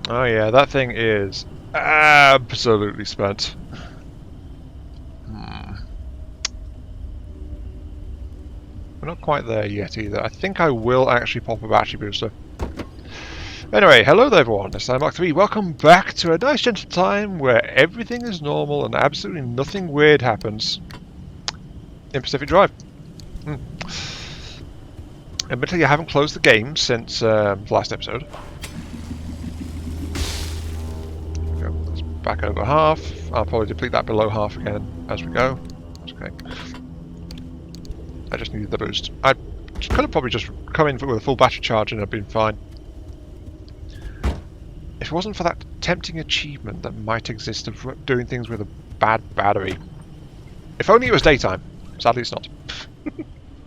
Oh yeah, that thing is absolutely spent. We're not quite there yet either. I think I will actually pop a battery booster. Anyway, hello there everyone, it's Mark 3. Welcome back to a nice gentle time where everything is normal and absolutely nothing weird happens in Pacific Drive. Admittedly, I haven't closed the game since the last episode. There we go. That's back over half. I'll probably deplete that below half again as we go. That's okay. I just needed the boost. I could have probably just come in with a full battery charge and I'd been fine. If it wasn't for that tempting achievement that might exist of doing things with a bad battery. If only it was daytime. Sadly it's not.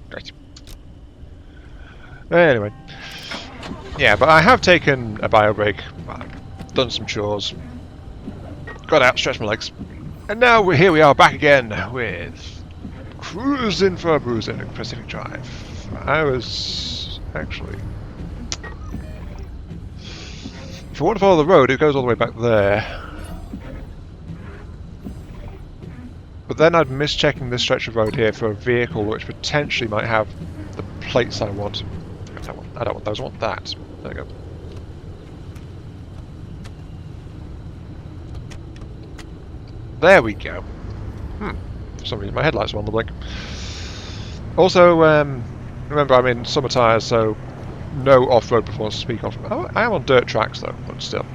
Great. Anyway. Yeah, but I have taken a bio break, done some chores, got out, stretched my legs, and now here we are back again with cruising for a bruising in Pacific Drive. I was actually... If you want to follow the road, it goes all the way back there. But then I'd miss checking this stretch of road here for a vehicle which potentially might have the plates I want. I don't want those, I want that. There we go. There we go. For some reason my headlights are on the blink. Also, remember I'm in summer tyres, so no off-road performance to speak of. Oh, I am on dirt tracks though, but still.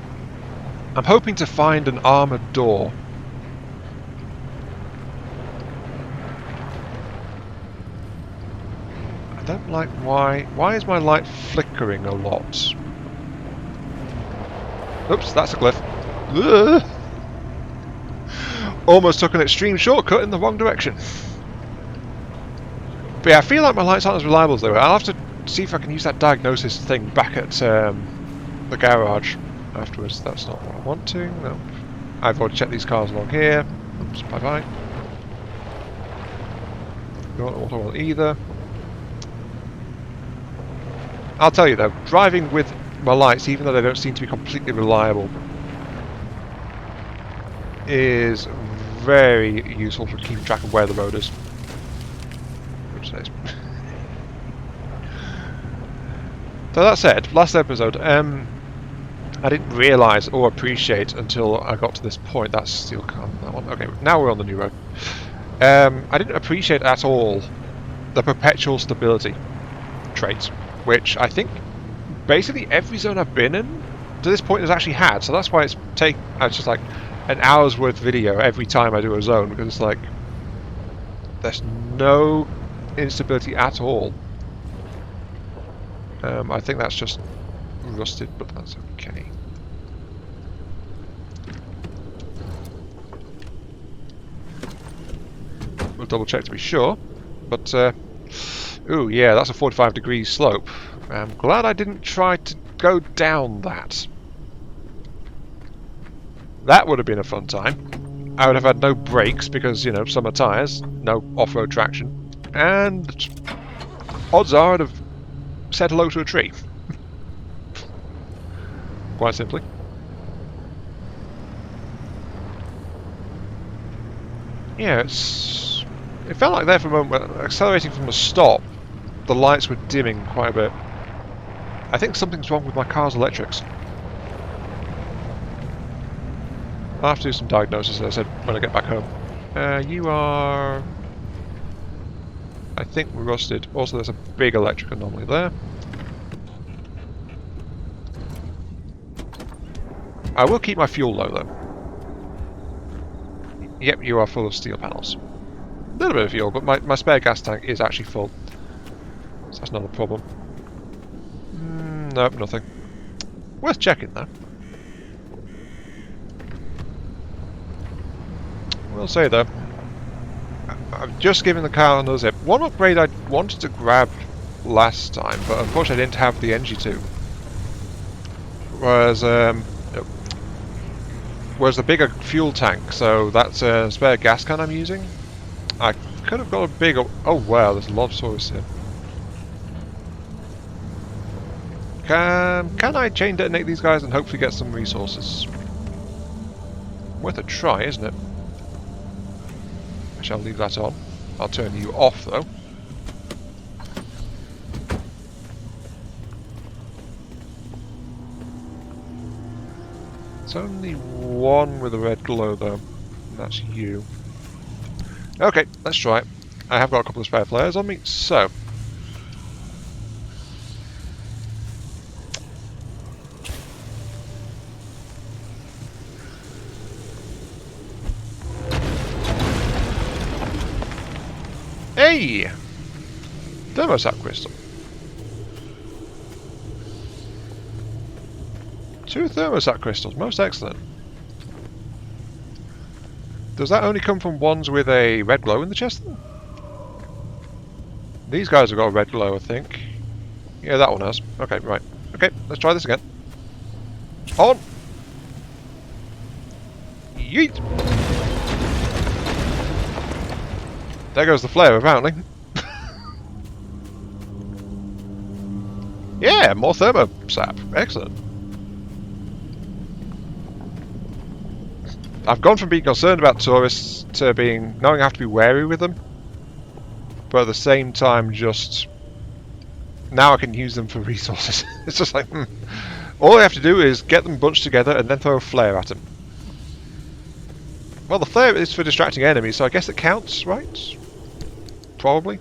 I'm hoping to find an armoured door. I don't like why is my light flickering a lot? Oops, that's a cliff. Ugh. Almost took an extreme shortcut in the wrong direction. But yeah, I feel like my lights aren't as reliable as they were. I'll have to see if I can use that diagnosis thing back at the garage afterwards. That's not what I want to. No. I've already checked these cars along here. Oops, bye-bye. Not what I want either. I'll tell you though, driving with my lights, even though they don't seem to be completely reliable, is very useful for keeping track of where the road is. So that said, last episode, I didn't realise or appreciate until I got to this point. That's steel car. That one. Okay, now we're on the new road. I didn't appreciate at all the perpetual stability trait, which I think basically every zone I've been in to this point has actually had. So that's why it's just like an hour's worth of video every time I do a zone, because it's like there's no instability at all. I think that's just rusted, but that's okay. We'll double check to be sure, but ooh, yeah, that's a 45 degrees slope. I'm glad I didn't try to go down that. That would have been a fun time. I would have had no brakes because, you know, summer tyres, no off-road traction, and odds are I'd have said hello to a tree. Quite simply. Yeah, it felt like there for a moment, accelerating from the stop, the lights were dimming quite a bit. I think something's wrong with my car's electrics. I'll have to do some diagnosis, as I said, when I get back home. You are... I think rusted. Also, there's a big electric anomaly there. I will keep my fuel low, though. Yep, you are full of steel panels. A little bit of fuel, but my spare gas tank is actually full. So that's not a problem. Nope, nothing. Worth checking, though. We'll say though, I've just given the car another zip. One upgrade I wanted to grab last time, but unfortunately I didn't have the NG2. Was the bigger fuel tank, so that's a spare gas can I'm using. I could have got a bigger... Oh wow, there's a lot of tourists here. Can I chain detonate these guys and hopefully get some resources? Worth a try, isn't it? I shall leave that on. I'll turn you off, though. There's only one with a red glow, though. And that's you. Okay, let's try it. I have got a couple of spare flares on me, so... Hey! Thermosap crystal. 2 thermosap crystals, most excellent. Does that only come from ones with a red glow in the chest then? These guys have got a red glow, I think. Yeah, that one has. Okay, right. Okay, let's try this again. On! Yeet! There goes the flare, apparently. Yeah, more thermosap. Excellent. I've gone from being concerned about tourists to knowing I have to be wary with them, but at the same time, just now I can use them for resources. It's just like, all I have to do is get them bunched together and then throw a flare at them. Well, the flare is for distracting enemies, so I guess it counts, right? Probably.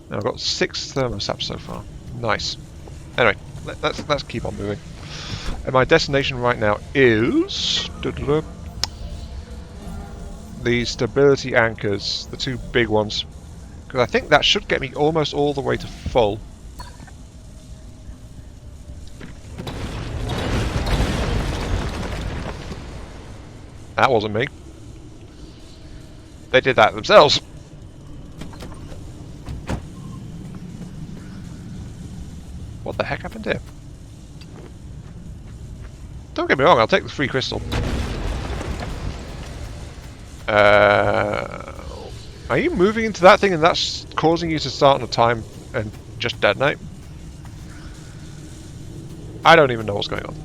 Now I've got 6 thermosaps so far. Nice. Anyway, let's keep on moving. And my destination right now is the stability anchors, the 2 big ones, because I think that should get me almost all the way to full. That wasn't me. They did that themselves. What the heck happened here? Don't get me wrong, I'll take the free crystal. Are you moving into that thing and that's causing you to start on a time and just detonate? I don't even know what's going on.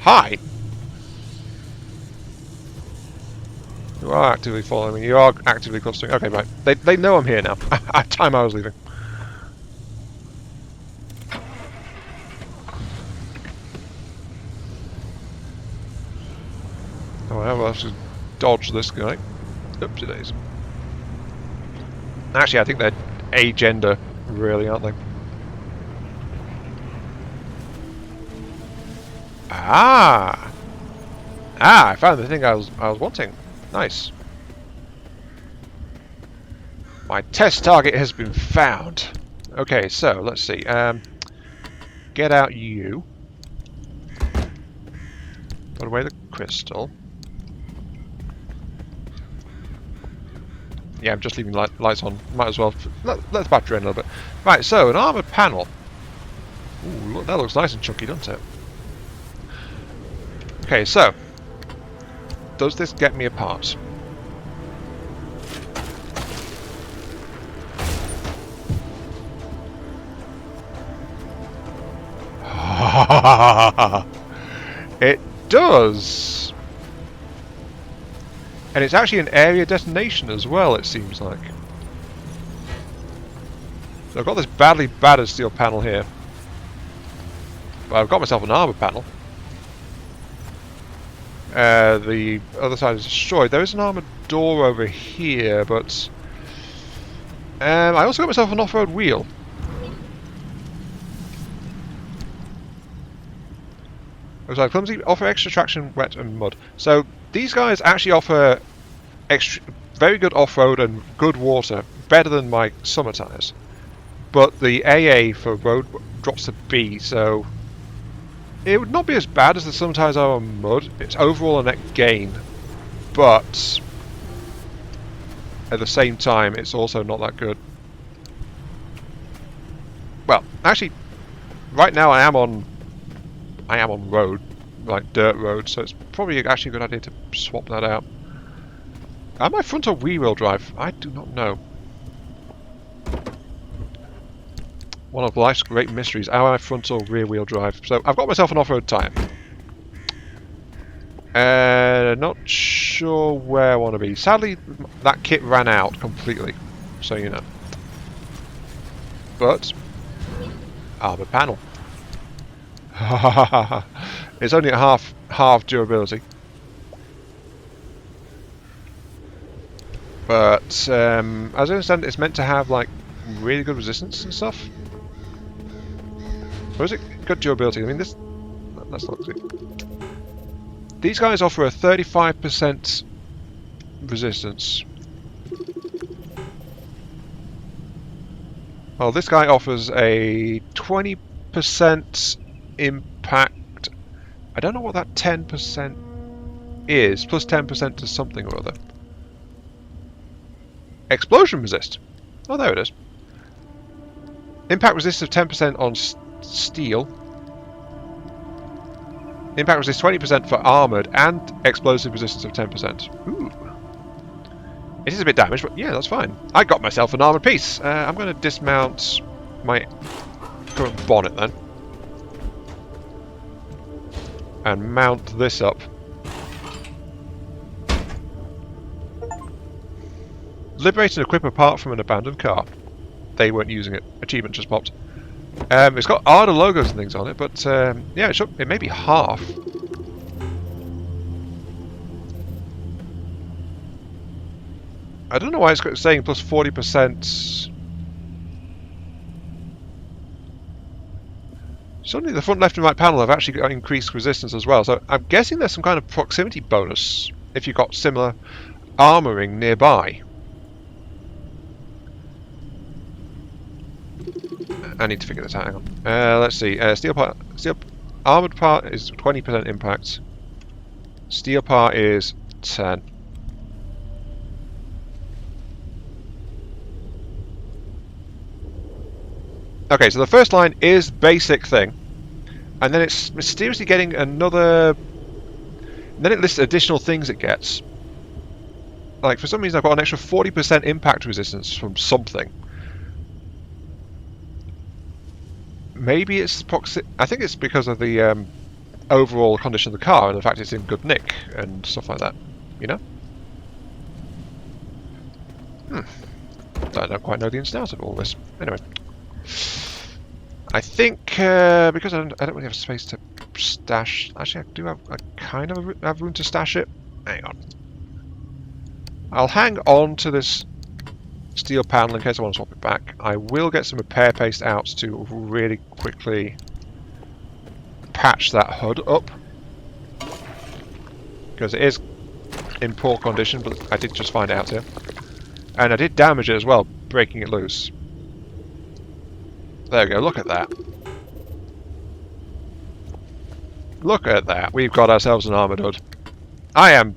Hi! You are actively following me. You are actively clustering. Okay, right. They know I'm here now. At time I was leaving. Oh, I will have to dodge this guy. Oopsie days. Actually, I think they're agender, really, aren't they? Ah! Ah, I found the thing I was wanting. Nice. My test target has been found. Okay, so let's see. Get out you. Put away the crystal. Yeah, I'm just leaving lights on. Might as well. Let's battery in a little bit. Right, so an armoured panel. Ooh, look, that looks nice and chunky, doesn't it? Okay, so does this get me a part? It does! And it's actually an area detonation as well, it seems like. So I've got this badly battered steel panel here. But I've got myself an armour panel. The other side is destroyed. There is an armoured door over here, but... I also got myself an off-road wheel. So clumsy, offer extra traction, wet and mud. So these guys actually offer very good off-road and good water, better than my summer tyres. But the AA for road drops to B, so it would not be as bad as the summer tyres are on mud. It's overall a net gain, but at the same time, it's also not that good. Well, actually, right now I am on road, like dirt road, so it's probably actually a good idea to swap that out. Am I front or rear-wheel drive? I do not know. One of life's great mysteries. Am I front or rear-wheel drive? So I've got myself an off-road tyre. Not sure where I want to be. Sadly, that kit ran out completely, so you know. But armour panel. It's only at half durability. But as I understand, it's meant to have like really good resistance and stuff. Or is it good durability? I mean, this. Let's look. These guys offer a 35% resistance. Well, this guy offers a 20% impact. I don't know what that 10% is. Plus 10% to something or other. Explosion resist. Oh, there it is. Impact resist of 10% on steel. Impact resist 20% for armoured and explosive resistance of 10%. Ooh. It is a bit damaged, but yeah, that's fine. I got myself an armoured piece. I'm going to dismount my current bonnet then. And mount this up. Liberate and equip a part from an abandoned car. They weren't using it. Achievement just popped. It's got Arda logos and things on it, but yeah, it may be half. I don't know why it's saying plus 40%. Suddenly the front left and right panel have actually got increased resistance as well, so I'm guessing there's some kind of proximity bonus if you've got similar armouring nearby. I need to figure this out, hang on. Let's see, steel armoured part is 20% impact. Steel part is 10. Okay, so the first line is basic thing. And then it's mysteriously getting another... And then it lists additional things it gets. Like, for some reason I've got an extra 40% impact resistance from something. Maybe it's I think it's because of the overall condition of the car and the fact it's in good nick and stuff like that, you know? I don't quite know the ins and outs of all this. Anyway, I think because I don't really have space to stash. Actually, I do have. I kind of have room to stash it. Hang on. I'll hang on to this steel panel in case I want to swap it back. I will get some repair paste out to really quickly patch that HUD up, because it is in poor condition, but I did just find out here. And I did damage it as well, breaking it loose. There we go, look at that. Look at that, we've got ourselves an armoured HUD. I am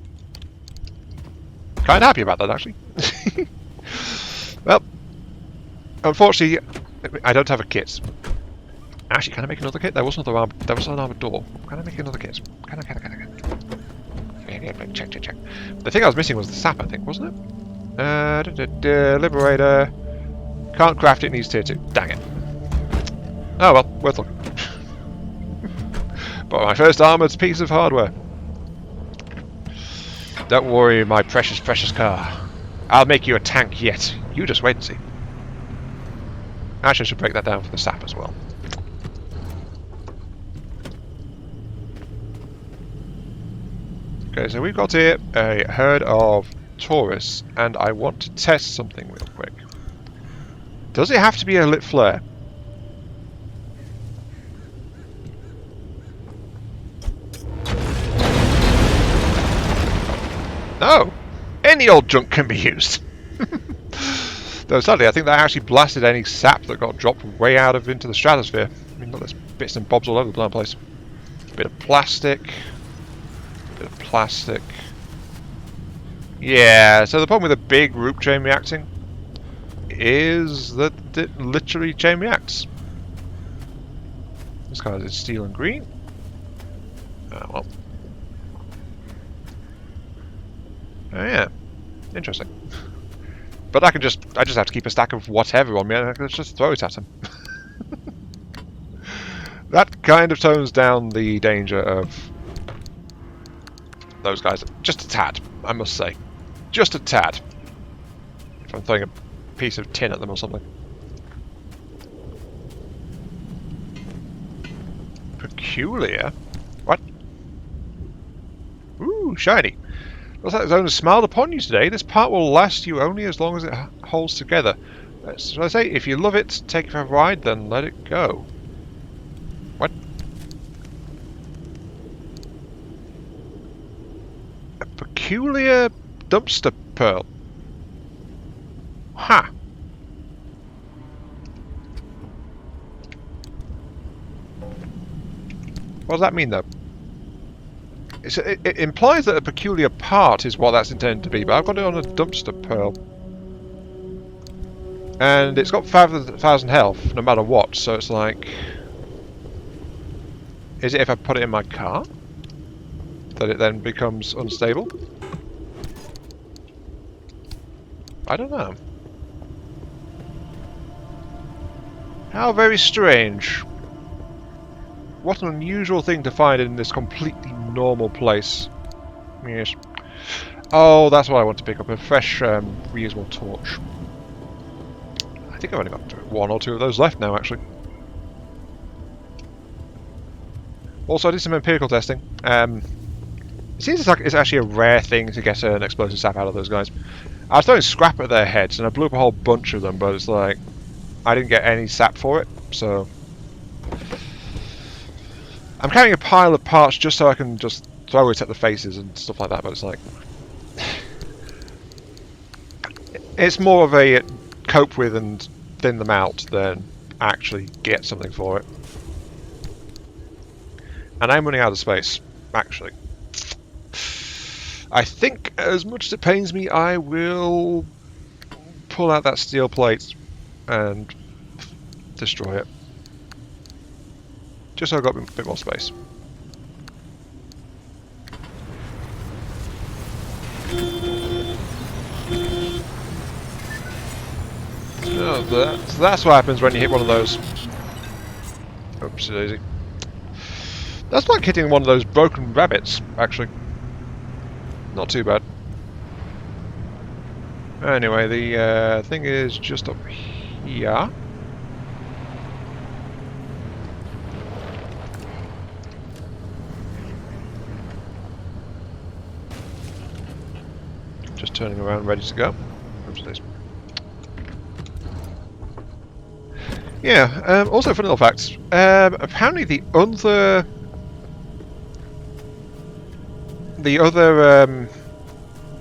kind of happy about that, actually. Well, unfortunately, I don't have a kit. Actually, can I make another kit? There was another armoured door. Can I make another kit? Can I? Check. The thing I was missing was the sap, I think, wasn't it? Liberator. Can't craft it, needs tier 2. Dang it. Oh well, worth looking. But my first armoured piece of hardware. Don't worry, my precious car. I'll make you a tank yet. You just wait and see. Actually, I should break that down for the sap as well. Okay, so we've got here a herd of tourists, and I want to test something real quick. Does it have to be a lit flare? No! Any old junk can be used! Though sadly, I think that actually blasted any sap that got dropped way out of into the stratosphere. I mean, look, there's bits and bobs all over the bloody place. Bit of plastic. Yeah, so the problem with a big root chain reacting is that it literally chain reacts. This guy's in steel and green. Oh well. Oh yeah. Interesting. But I just have to keep a stack of whatever on me and I can just throw it at him. That kind of tones down the danger of those guys. Just a tad, I must say. Just a tad. If I'm throwing a piece of tin at them or something. Peculiar? What? Ooh, shiny. Looks like the zone has smiled upon you today. This part will last you only as long as it holds together. So I say, if you love it, take it for a ride, then let it go. What? A peculiar dumpster pearl. Ha! Huh. What does that mean, though? It implies that a peculiar part is what that's intended to be, but I've got it on a dumpster pearl. And it's got 5,000 health, no matter what, so it's like... Is it if I put it in my car? That it then becomes unstable? I don't know. How very strange. What an unusual thing to find in this completely normal place. Yes. Oh, that's what I want to pick up. A fresh reusable torch. I think I've only got 1 or 2 of those left now, actually. Also, I did some empirical testing. It seems like it's actually a rare thing to get an explosive sap out of those guys. I was throwing scrap at their heads, and I blew up a whole bunch of them, but it's like... I didn't get any sap for it, so... I'm carrying a pile of parts just so I can just throw it at the faces and stuff like that, but it's like... It's more of a cope with and thin them out than actually get something for it. And I'm running out of space, actually. I think, as much as it pains me, I will pull out that steel plate and destroy it. Just so I've got a bit more space. So that's what happens when you hit one of those. Oops, daisy. That's like hitting one of those broken rabbits, actually. Not too bad. Anyway, the thing is just up here. Just turning around, ready to go. Yeah, also fun little facts. Apparently the other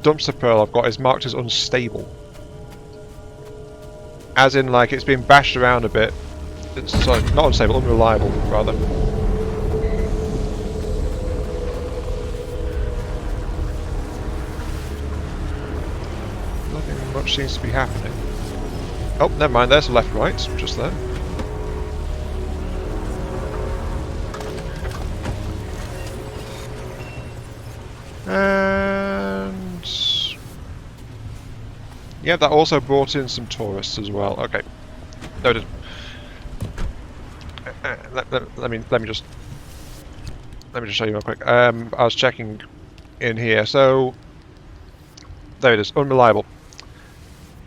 dumpster pearl I've got is marked as unstable. As in, like, it's been bashed around a bit. It's, sorry, not unstable, unreliable, rather. Nothing much seems to be happening. Oh, never mind, there's a left-right, just there. And... yeah, that also brought in some tourists as well. Okay. Noted. Let me just show you real quick. I was checking in here, so there it is, unreliable.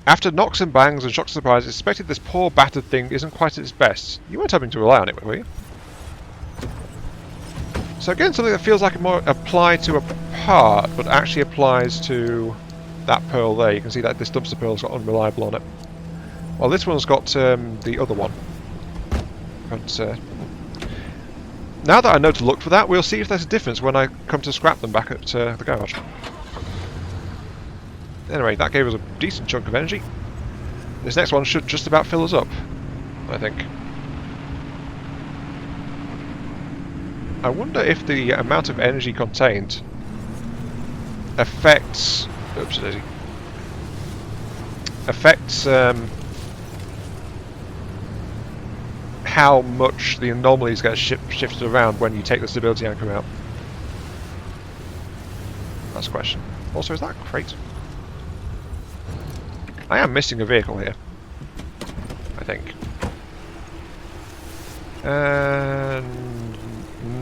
After knocks and bangs and shocks and surprises, it's suspected this poor battered thing isn't quite at its best. You weren't hoping to rely on it, were you? So again, something that feels like it more applied to a part, but actually applies to that pearl there. You can see that this dumpster pearl's got unreliable on it. Well, this one's got the other one. But now that I know to look for that, we'll see if there's a difference when I come to scrap them back at the garage. Anyway, that gave us a decent chunk of energy. This next one should just about fill us up, I think. I wonder if the amount of energy contained affects... oops, daisy. Affects how much the anomalies get shifted around when you take the stability anchor out. That's a question. Also, is that a crate? I am missing a vehicle here, I think. And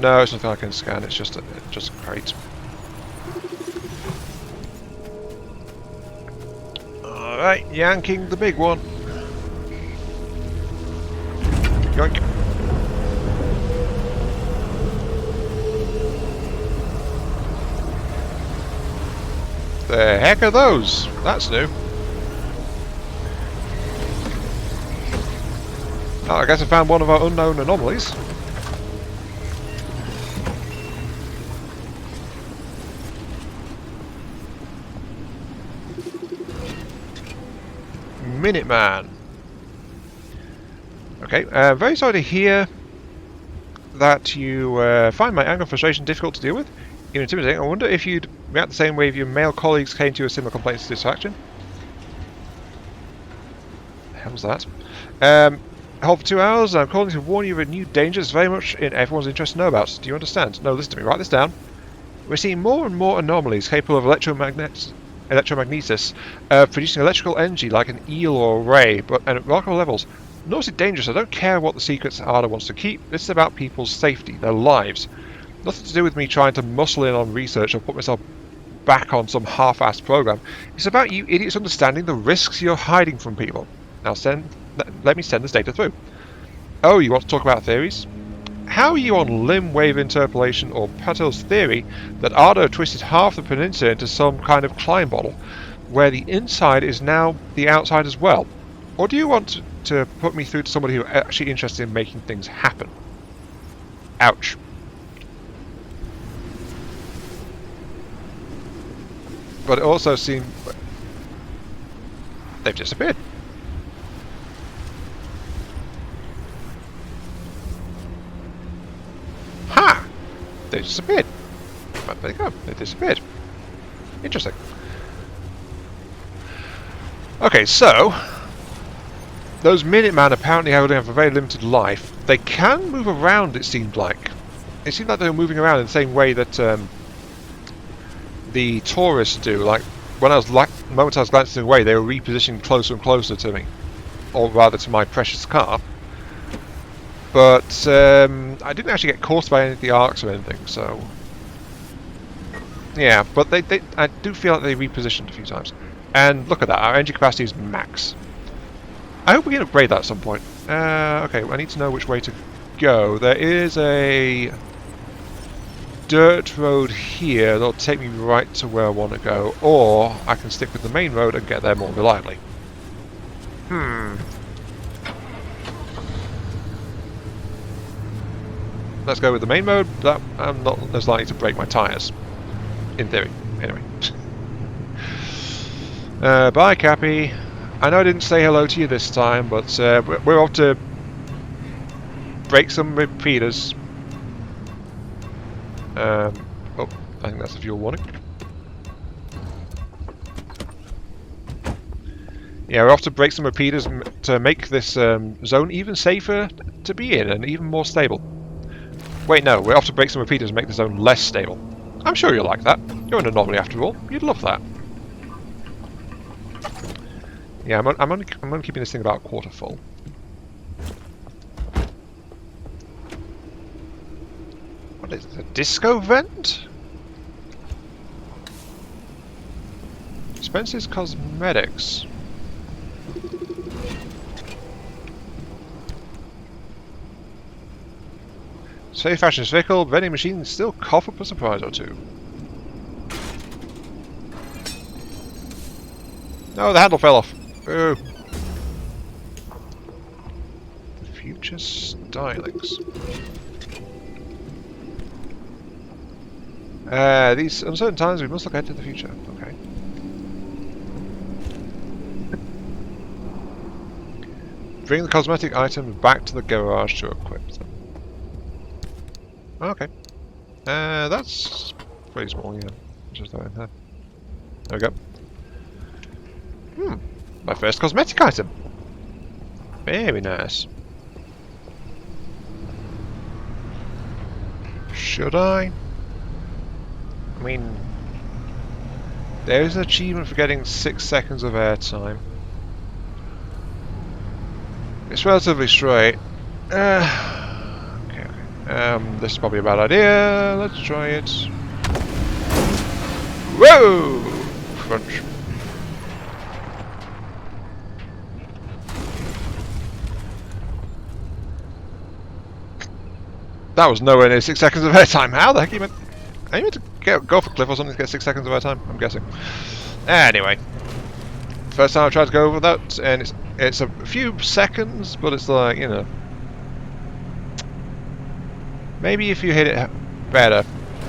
no, it's nothing I can scan. It's just a crate. All right, yanking the big one. Yoink. The heck are those? That's new. Oh, I guess I found one of our unknown anomalies. Minuteman. Okay, very sorry to hear that you find my anger and frustration difficult to deal with, even intimidating. I wonder if you'd react the same way if your male colleagues came to you with similar complaints of satisfaction. The hell's that? Hold for 2 hours, I'm calling to warn you of a new danger that's very much in everyone's interest to know about. Do you understand? No, listen to me, write this down. We're seeing more and more anomalies capable of electromagnesis, producing electrical energy like an eel or a ray, but at remarkable levels. Nor is it dangerous. I don't care what the secrets Ada wants to keep. This is about people's safety, their lives. Nothing to do with me trying to muscle in on research or put myself back on some half-assed program. It's about you idiots understanding the risks you're hiding from people. Now let me send this data through. Oh, you want to talk about theories? How are you on limb wave interpolation or Patel's theory that Ardo twisted half the peninsula into some kind of Klein bottle, where the inside is now the outside as well? Or do you want to put me through to somebody who's actually interested in making things happen? Ouch. But it also seems they've disappeared. Ha! They disappeared. But there you go. They disappeared. Interesting. Okay, so those Minutemen apparently only have a very limited life. They can move around, it seemed like. It seemed like they were moving around in the same way that the tourists do. Like, when I was the moment I was glancing away, they were repositioning closer and closer to me. Or rather, to my precious car. But I didn't actually get caught by any of the arcs or anything, so... Yeah, but I do feel like they repositioned a few times. And look at that, our engine capacity is max. I hope we can upgrade that at some point. Okay, I need to know which way to go. There is a dirt road here that'll take me right to where I want to go, or I can stick with the main road and get there more reliably. Let's go with the main road. That I'm not as likely to break my tyres. In theory, anyway. Bye, Cappy. I know I didn't say hello to you this time, but we're off to break some repeaters. Oh, I think that's a fuel warning. Yeah, we're off to break some repeaters to make this zone even safer to be in and even more stable. Wait, no, we're off to break some repeaters and make the zone less stable. I'm sure you'll like that. You're an anomaly after all. You'd love that. Yeah, I'm only keeping this thing about a quarter full. What is this, a disco vent? Spencer's Cosmetics. Safe fashion's fickle, vending machine still cough up a surprise or two. No, the handle fell off. Boo. The future stylings. These uncertain times, we must look ahead to the future. Okay. Bring the cosmetic items back to the garage to equip them. Okay. That's pretty small, yeah. Just that in there. There we go. My first cosmetic item. Very nice. Should I? I mean, there is an achievement for getting 6 seconds of airtime. It's relatively straight. Okay. This is probably a bad idea. Let's try it. Whoa! Crunch. That was nowhere near 6 seconds of airtime. How the heck are you meant to go off a cliff or something to get 6 seconds of airtime? I'm guessing. Anyway. First time I've tried to go over that, and it's a few seconds, but it's like, you know. Maybe if you hit it better,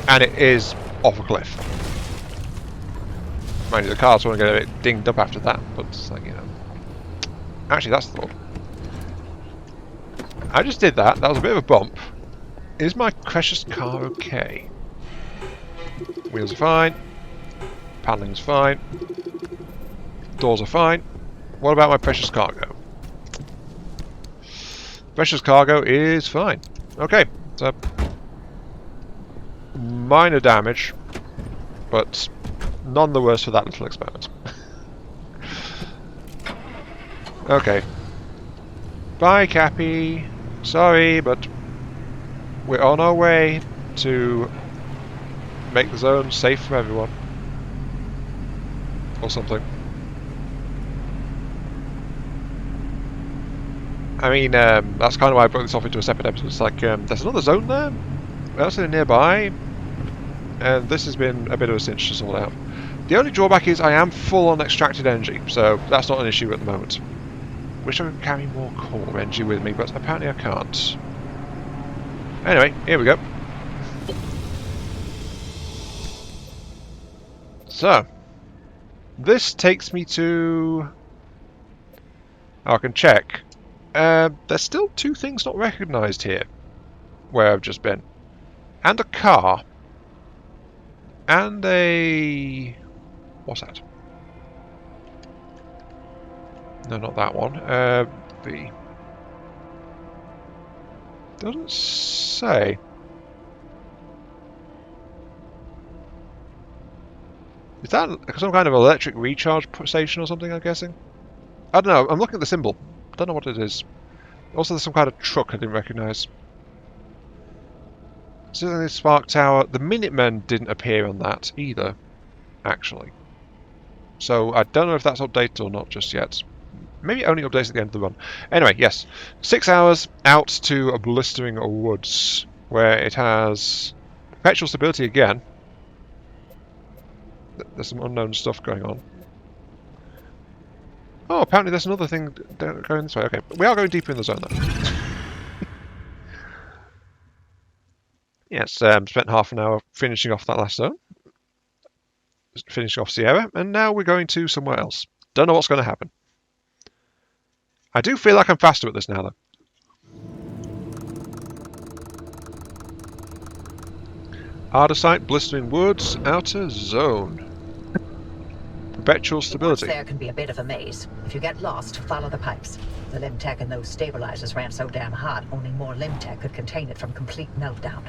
and it is off a cliff. Mind you, the car's want to get a bit dinged up after that, but it's like, you know. Actually, that's the thought. I just did that. That was a bit of a bump. Is my precious car okay? Wheels are fine. Paneling's fine. Doors are fine. What about my precious cargo? Precious cargo is fine. Okay, so minor damage, but none the worse for that little experiment. Okay. Bye, Cappy. Sorry, but we're on our way to make the zone safe for everyone. Or something. I mean, that's kind of why I broke this off into a separate episode. It's like, there's another zone there, relatively nearby, and this has been a bit of a cinch to sort out. The only drawback is I am full on extracted energy, so that's not an issue at the moment. Wish I could carry more core energy with me, but apparently I can't. Anyway, here we go. So, this takes me to... Oh, I can check. There's still 2 things not recognised here, where I've just been. And a car. And a... What's that? No, not that one. B. Doesn't say. Is that some kind of electric recharge station or something, I'm guessing? I don't know, I'm looking at the symbol. I don't know what it is. Also, there's some kind of truck I didn't recognise. Certainly the Spark Tower. The Minutemen didn't appear on that either, actually. So I don't know if that's updated or not just yet. Maybe only updates at the end of the run. Anyway, yes. 6 hours out to a blistering woods, where it has perpetual stability again. There's some unknown stuff going on. Oh, apparently there's another thing going this way. Okay, we are going deeper in the zone though. Yes, spent half an hour finishing off that last zone. Finishing off Sierra, and now we're going to somewhere else. Don't know what's going to happen. I do feel like I'm faster at this now though. Ardesite, blistering woods, outer zone. Perpetual stability. There can be a bit of a maze. If you get lost, follow the pipes. The Limtech and those stabilizers ran so damn hot, only more Limtech could contain it from complete meltdown.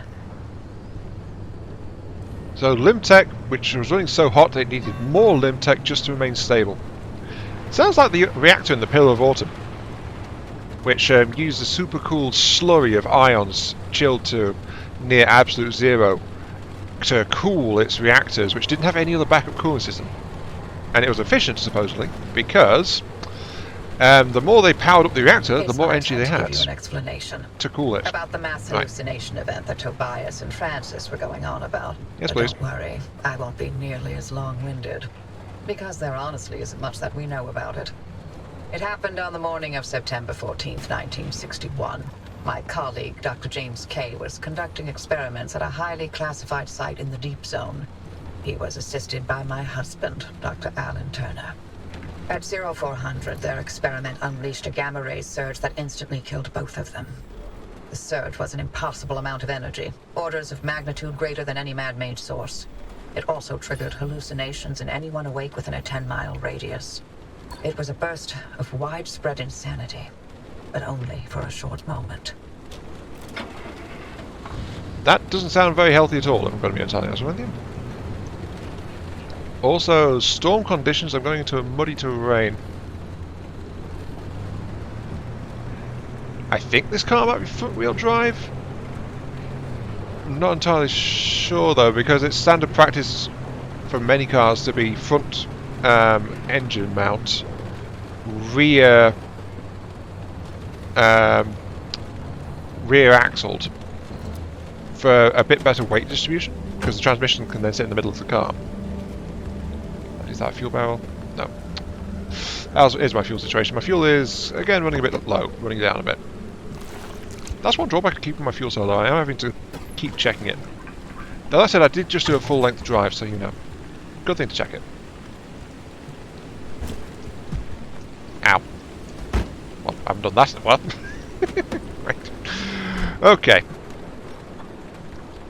So Limtech, which was running so hot they needed more Limtech just to remain stable. Sounds like the reactor in the Pillar of Autumn, which used a super cool slurry of ions chilled to near absolute zero to cool its reactors, which didn't have any other backup cooling system. And it was efficient, supposedly, because the more they powered up the reactor, the more energy they had to cool it. About the mass hallucination event that Tobias and Francis were going on about. Yes, but please. Don't worry, I won't be nearly as long-winded, because there honestly isn't much that we know about it. It happened on the morning of September 14th, 1961. My colleague, Dr. James Kay, was conducting experiments at a highly classified site in the Deep Zone. He was assisted by my husband, Dr. Alan Turner. At 0400, their experiment unleashed a gamma-ray surge that instantly killed both of them. The surge was an impossible amount of energy, orders of magnitude greater than any man-made source. It also triggered hallucinations in anyone awake within a 10-mile radius. It was a burst of widespread insanity, but only for a short moment. That doesn't sound very healthy at all, I'm going to be entirely honest with you. Also, storm conditions, I'm going into a muddy terrain. I think this car might be front-wheel drive. I'm not entirely sure though, because it's standard practice for many cars to be front engine mount, rear axled for a bit better weight distribution, because the transmission can then sit in the middle of the car. Is that a fuel barrel? No. Here's my fuel situation. My fuel is, again, running a bit low, running down a bit. That's one drawback of keeping my fuel so low. I am having to keep checking it. Though that said, I did just do a full-length drive, so you know. Good thing to check it. Ow. Well, I haven't done that in a while. Right. Okay.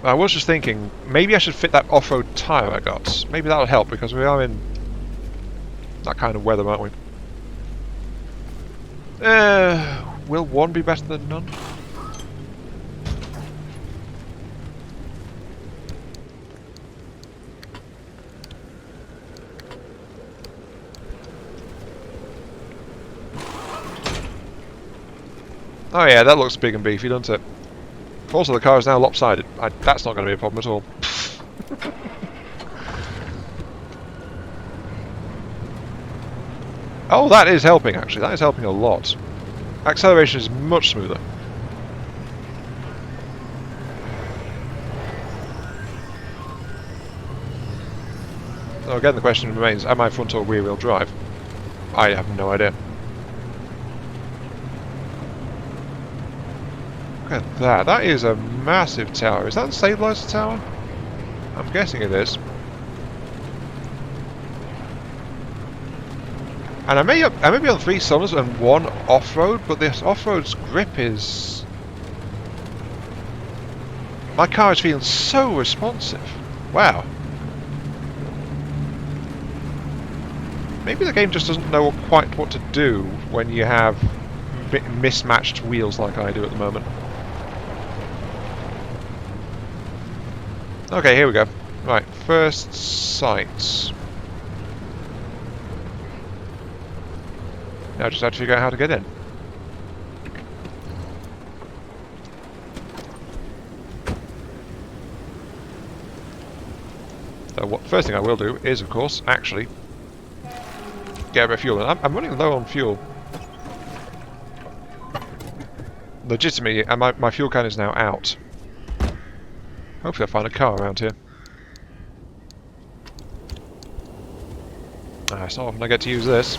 I was just thinking, maybe I should fit that off-road tyre I got. Maybe that'll help, because we are in that kind of weather, aren't we? Will one be better than none? Oh yeah, that looks big and beefy, doesn't it? Also, the car is now lopsided. That's not going to be a problem at all. Oh, that is helping, actually. That is helping a lot. Acceleration is much smoother. So again, the question remains, am I front or rear wheel drive? I have no idea. Look at that. That is a massive tower. Is that the stabilizer tower? I'm guessing it is. And I may be on 3 cylinders and 1 off-road, but this off-road's grip is... My car is feeling so responsive. Wow. Maybe the game just doesn't know quite what to do when you have mismatched wheels like I do at the moment. Okay, here we go. Right, first sight. Now I just have to figure out how to get in. So first thing I will do is, of course, actually get a bit of fuel. And I'm running low on fuel. Legitimately, and my fuel can is now out. Hopefully I'll find a car around here. It's not often I get to use this.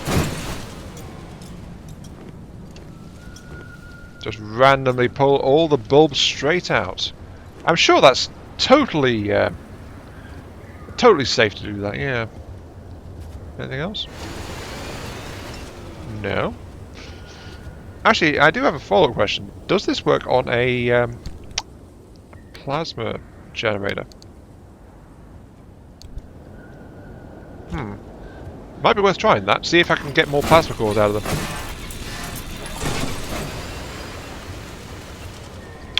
Just randomly pull all the bulbs straight out. I'm sure that's totally, totally safe to do that, yeah. Anything else? No. Actually, I do have a follow-up question. Does this work on a plasma generator? Might be worth trying that. See if I can get more plasma cores out of them.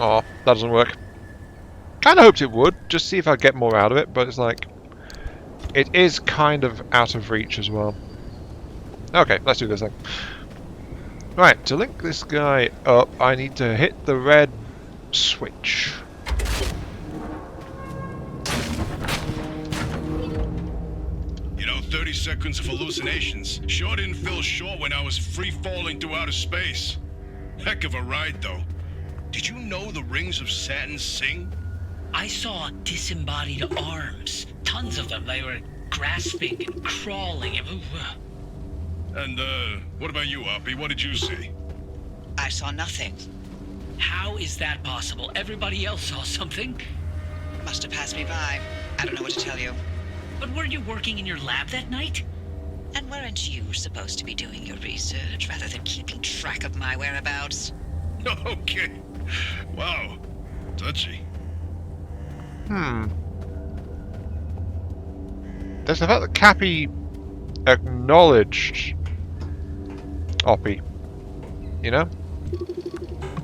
Oh, that doesn't work. Kind of hoped it would, just see if I get more out of it, but it's like... It is kind of out of reach as well. Okay, let's do this thing. Right, to link this guy up, I need to hit the red switch. You know, 30 seconds of hallucinations sure didn't feel short when I was free-falling through outer space. Heck of a ride, though. Did you know the rings of Saturn sing? I saw disembodied arms. Tons of them. They were grasping and crawling. And, what about you, Uppy? What did you see? I saw nothing. How is that possible? Everybody else saw something. Must have passed me by. I don't know what to tell you. But were you working in your lab that night? And weren't you supposed to be doing your research rather than keeping track of my whereabouts? Okay. Wow. Touchy. There's the fact that Cappy acknowledged Oppie. You know?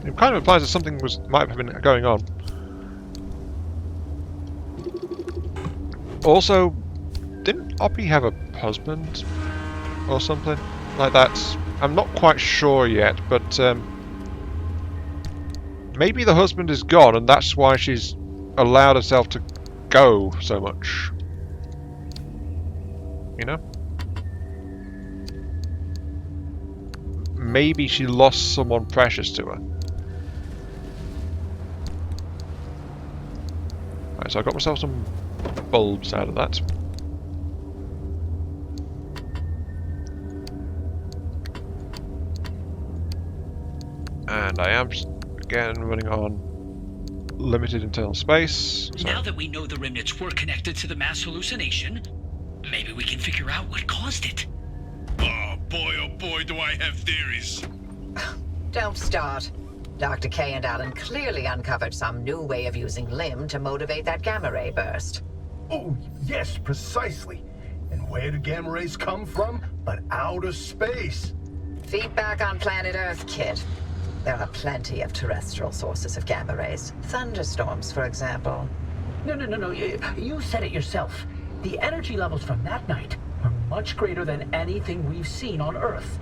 It kind of implies that something might have been going on. Also, didn't Oppie have a husband? Or something like that? I'm not quite sure yet, but Maybe the husband is gone and that's why she's allowed herself to go so much. You know? Maybe she lost someone precious to her. Right, so I got myself some bulbs out of that. And I am, again, running on limited internal space. So. Now that we know the remnants were connected to the mass hallucination, maybe we can figure out what caused it. Oh boy, do I have theories. Don't start. Dr. K and Alan clearly uncovered some new way of using Lim to motivate that gamma ray burst. Oh, yes, precisely. And where do gamma rays come from? But outer space. Feedback on planet Earth, kid. There are plenty of terrestrial sources of gamma rays. Thunderstorms, for example. No. You said it yourself. The energy levels from that night were much greater than anything we've seen on Earth.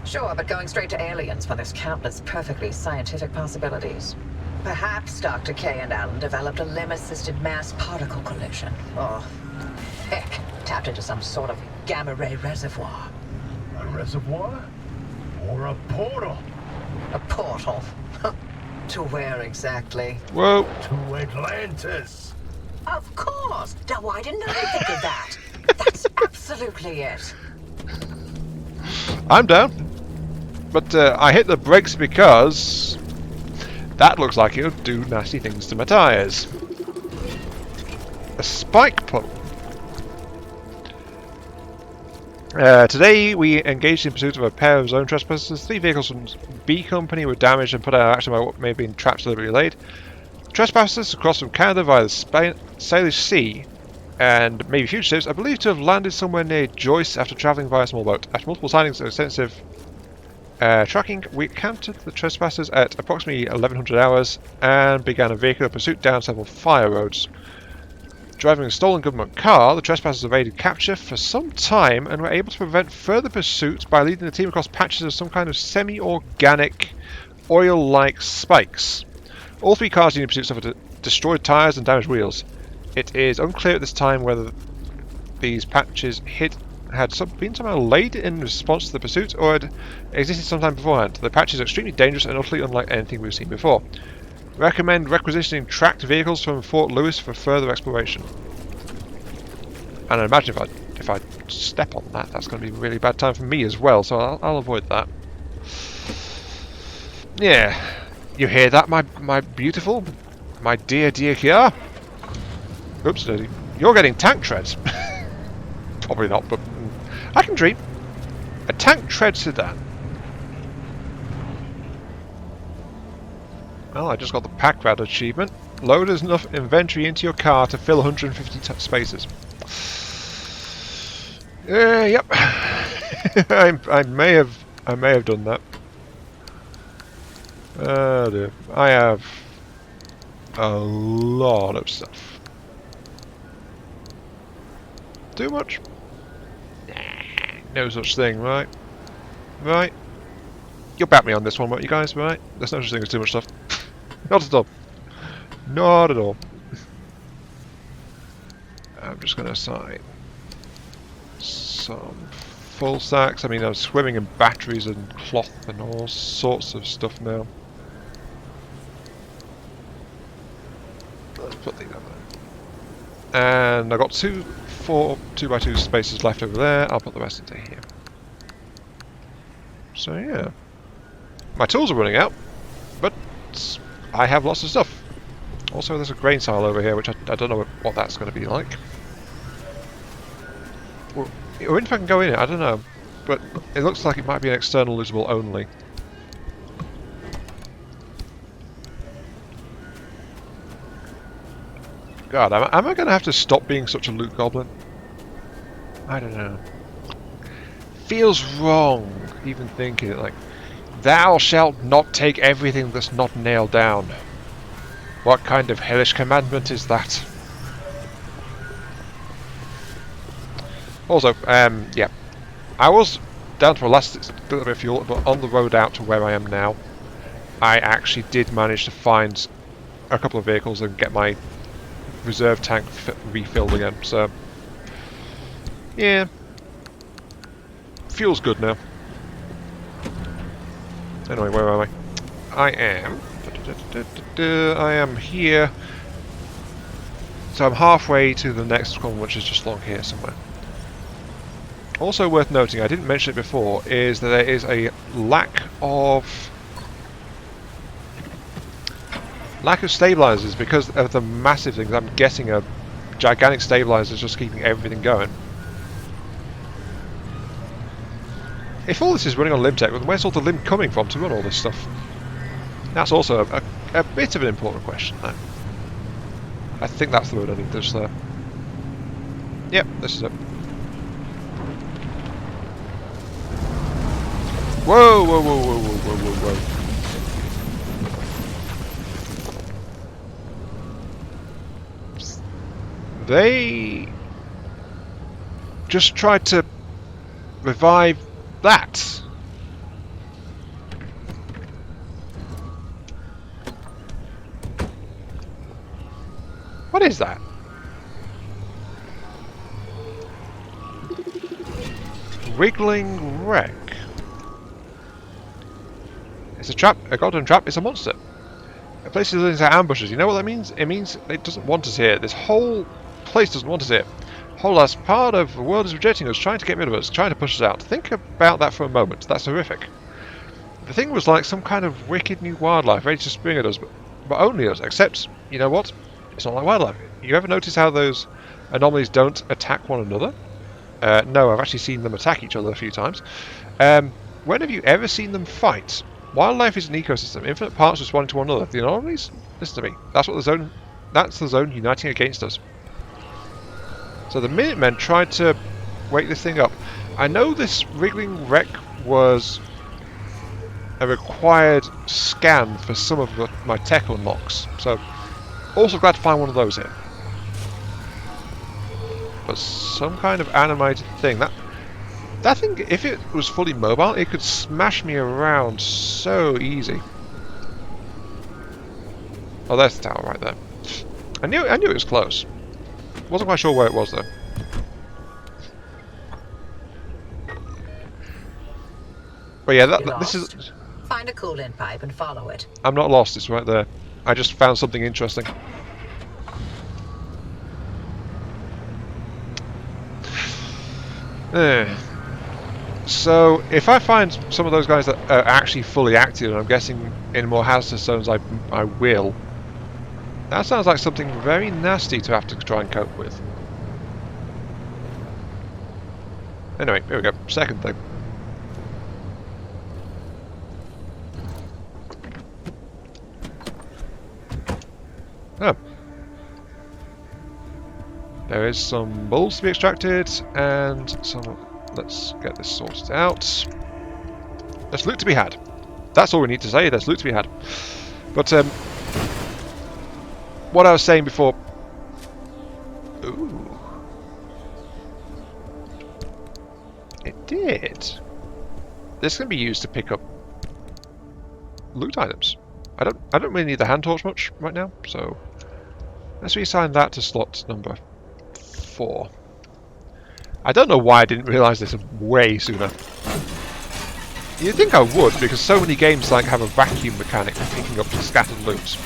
Sure, but going straight to aliens when there's countless perfectly scientific possibilities. Perhaps Dr. K and Alan developed a limb-assisted mass particle collision. Or, heck, tapped into some sort of gamma ray reservoir. A reservoir? Or a portal? A portal. To where exactly? Whoa! To Atlantis. Of course! Now, why didn't I think of that? That's absolutely it. I'm down. But I hit the brakes because that looks like it would do nasty things to my tyres. A spike puddle. Today we engaged in pursuit of a pair of zone trespassers. 3 vehicles from B Company were damaged and put out of action by what may have been traps deliberately laid. Trespassers crossed from Canada via the Salish Sea and maybe fugitives are believed to have landed somewhere near Joyce after travelling via a small boat. After multiple sightings and extensive tracking, we encountered the trespassers at approximately 1100 hours and began a vehicular pursuit down several fire roads. Driving a stolen government car, the trespassers evaded capture for some time and were able to prevent further pursuit by leading the team across patches of some kind of semi-organic, oil-like spikes. All 3 cars in pursuit suffered destroyed tyres and damaged wheels. It is unclear at this time whether these patches had been somehow laid in response to the pursuit or had existed sometime beforehand. The patches are extremely dangerous and utterly unlike anything we've seen before. Recommend requisitioning tracked vehicles from Fort Lewis for further exploration. And I imagine if I step on that, that's going to be a really bad time for me as well, so I'll avoid that. Yeah, you hear that, my beautiful, my dear Kiara? Oops, you're getting tank treads. Probably not, but I can dream. A tank tread sedan. Well, I just got the pack rat achievement. Load enough inventory into your car to fill 150 spaces. Yep. I may have done that. Oh dear. I have a lot of stuff. Too much? Nah, no such thing, right? Right? You'll back me on this one, won't you guys, right? There's no such thing as too much stuff. Not at all. Not at all. I'm just going to assign some full sacks. I mean, I'm swimming in batteries and cloth and all sorts of stuff now. Let's put these over there. And I've got 2 2x2 spaces left over there. I'll put the rest into here. So yeah. My tools are running out, but I have lots of stuff. Also, there's a grain silo over here, which I don't know what that's going to be like. Or if I can go in it, I don't know. But it looks like it might be an external lootable only. God, am I going to have to stop being such a loot goblin? I don't know. Feels wrong, even thinking it, like, thou shalt not take everything that's not nailed down. What kind of hellish commandment is that? Also, yeah. I was down to my last little bit of fuel, but on the road out to where I am now, I actually did manage to find a couple of vehicles and get my reserve tank refilled again. So, yeah, fuel's good now. Anyway, where am I? I am here. So I'm halfway to the next one, which is just along here somewhere. Also worth noting, I didn't mention it before, is that there is a lack of stabilizers because of the massive things. I'm guessing a gigantic stabilizer is just keeping everything going. If all this is running on Limtech, then where's all the limb coming from to run all this stuff? That's also a bit of an important question now. I think that's the word I need to just Yep, this is it. Whoa, whoa, whoa, whoa, whoa, whoa, whoa, whoa. They just tried to revive that. What is that? Wriggling wreck. It's a trap, a goddamn trap, it's a monster. It places us into ambushes. You know what that means? It means it doesn't want us here. This whole place doesn't want us here. Whole last part of the world is rejecting us, trying to get rid of us, trying to push us out. Think about that for a moment. That's horrific. The thing was like some kind of wicked new wildlife ready to spring at us, but only us. Except, you know what? It's not like wildlife. You ever notice how those anomalies don't attack one another? No, I've actually seen them attack each other a few times. When have you ever seen them fight? Wildlife is an ecosystem, infinite parts responding to one another. The anomalies? Listen to me. That's the zone uniting against us. So the Minutemen tried to wake this thing up. I know this wriggling wreck was a required scan for some of my tech unlocks. So, also glad to find one of those here. But some kind of animated thing. That thing, if it was fully mobile, it could smash me around so easy. Oh, there's the tower right there. I knew it was close. Wasn't quite sure where it was though. But yeah, this is. Find a cool-in pipe and follow it. I'm not lost. It's right there. I just found something interesting. So if I find some of those guys that are actually fully active, and I'm guessing in more hazardous zones I will. That sounds like something very nasty to have to try and cope with. Anyway, here we go. Second thing. Oh. There is some bulbs to be extracted, and some... Let's get this sorted out. There's loot to be had. That's all we need to say, there's loot to be had. But, what I was saying before... Ooh. It did. This can be used to pick up loot items. I don't really need the hand torch much right now, so let's reassign that to slot number 4. I don't know why I didn't realise this way sooner. You'd think I would, because so many games like have a vacuum mechanic for picking up scattered loot.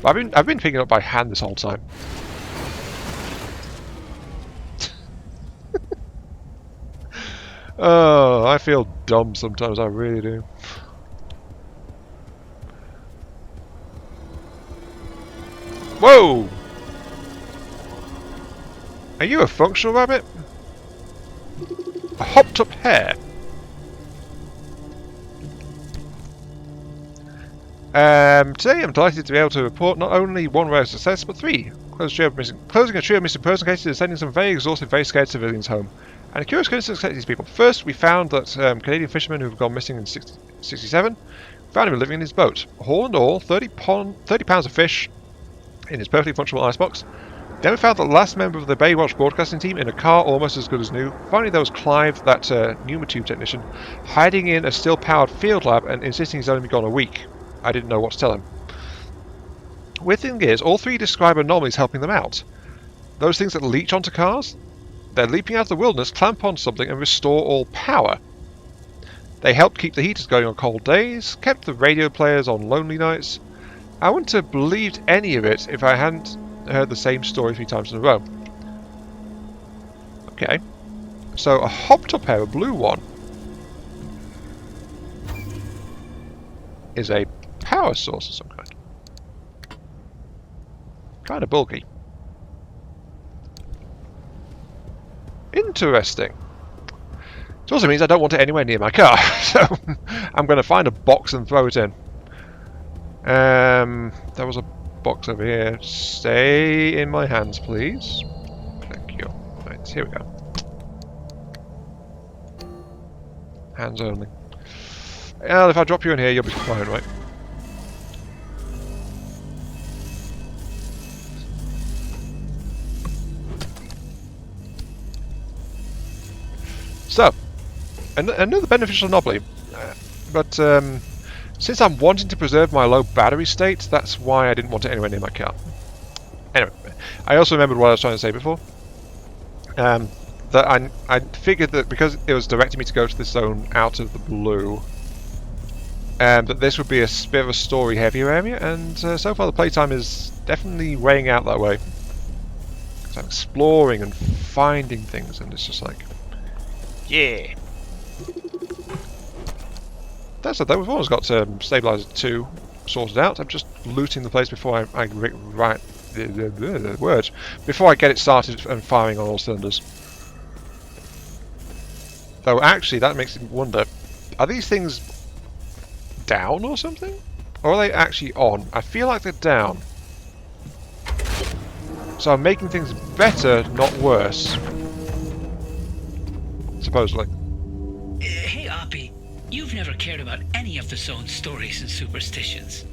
But I've been picking it up by hand this whole time. Oh, I feel dumb sometimes, I really do. Whoa! Are you a functional rabbit? A hopped up hare? Today I'm delighted to be able to report not only one rare success, but 3. Closing a trio of missing person cases and sending some very exhausted, very scared civilians home. And a curious coincidence to these people. First, we found that Canadian fisherman who have gone missing in 67 found him living in his boat. Haul and all, 30 pounds of fish in his perfectly functional icebox. Then we found the last member of the Baywatch broadcasting team in a car almost as good as new. Finally, there was Clive, that pneumatube technician, hiding in a still-powered field lab and insisting he's only been gone a week. I didn't know what to tell him. Weird thing is, all three describe anomalies helping them out. Those things that leech onto cars, they're leaping out of the wilderness, clamp on something, and restore all power. They helped keep the heaters going on cold days, kept the radio players on lonely nights. I wouldn't have believed any of it if I hadn't heard the same story 3 times in a row. Okay. So, a hopped up hair, a blue one, is a power source of some kind. Kind of bulky. Interesting. It also means I don't want it anywhere near my car, so I'm going to find a box and throw it in. There was a box over here. Stay in my hands, please. Thank you. Right, here we go. Hands only. Well, if I drop you in here, you'll be fine, right? So, another beneficial anomaly, but since I'm wanting to preserve my low battery state, that's why I didn't want it anywhere near my car. Anyway, I also remembered what I was trying to say before. That I figured that because it was directing me to go to this zone out of the blue, that this would be a bit of a story-heavier area, and so far the playtime is definitely weighing out that way. So I'm exploring and finding things, and it's just like, yeah. That's it though, we've almost got Stabilizer 2 sorted out. I'm just looting the place before I write the words. Before I get it started and firing on all cylinders. Though actually that makes me wonder, are these things down or something? Or are they actually on? I feel like they're down. So I'm making things better, not worse. Supposedly. Hey, Oppie. You've never cared about any of the zone's stories and superstitions.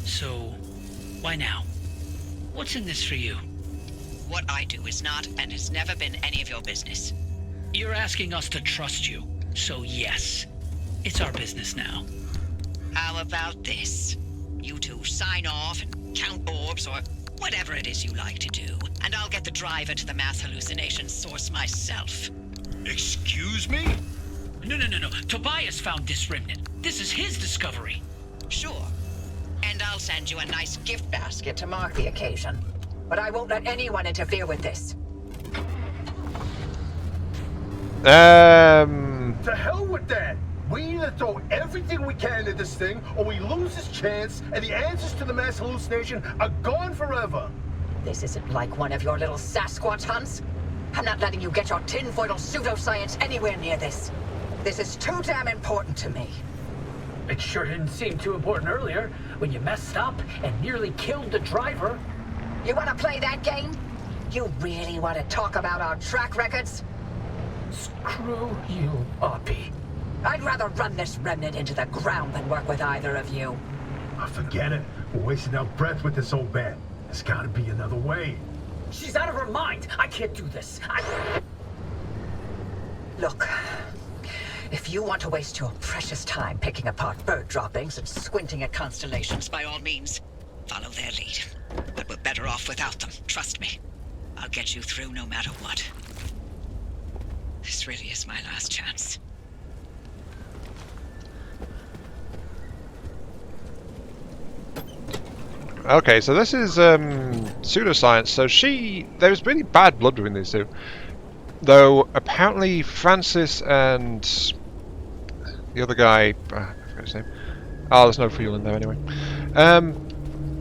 So, why now? What's in this for you? What I do is not and has never been any of your business. You're asking us to trust you. So yes, it's our business now. How about this? You two sign off and count orbs or whatever it is you like to do, and I'll get the driver to the mass hallucination source myself. Excuse me? No. Tobias found this remnant. This is his discovery. Sure. And I'll send you a nice gift Basket to mark the occasion. But I won't let anyone interfere with this. To hell with that! We either throw everything we can at this thing, or we lose this chance, and the answers to the mass hallucination are gone forever. This isn't like one of your little Sasquatch hunts. I'm not letting you get your tinfoil pseudoscience anywhere near this. This is too damn important to me. It sure didn't seem too important earlier, when you messed up and nearly killed the driver. You want to play that game? You really want to talk about our track records? Screw you, Oppie. I'd rather run this remnant into the ground than work with either of you. Oh, forget it. We're wasting our breath with this old bat. There's gotta be another way. She's out of her mind. I can't do this. Look, if you want to waste your precious time picking apart bird droppings and squinting at constellations, By all means, follow their lead. But we're better off without them, trust me. I'll get you through no matter what. This really is my last chance. Okay, so this is pseudoscience. So there's really bad blood between these two. Though apparently Francis and the other guy, I forget his name. Oh, there's no fuel in there anyway.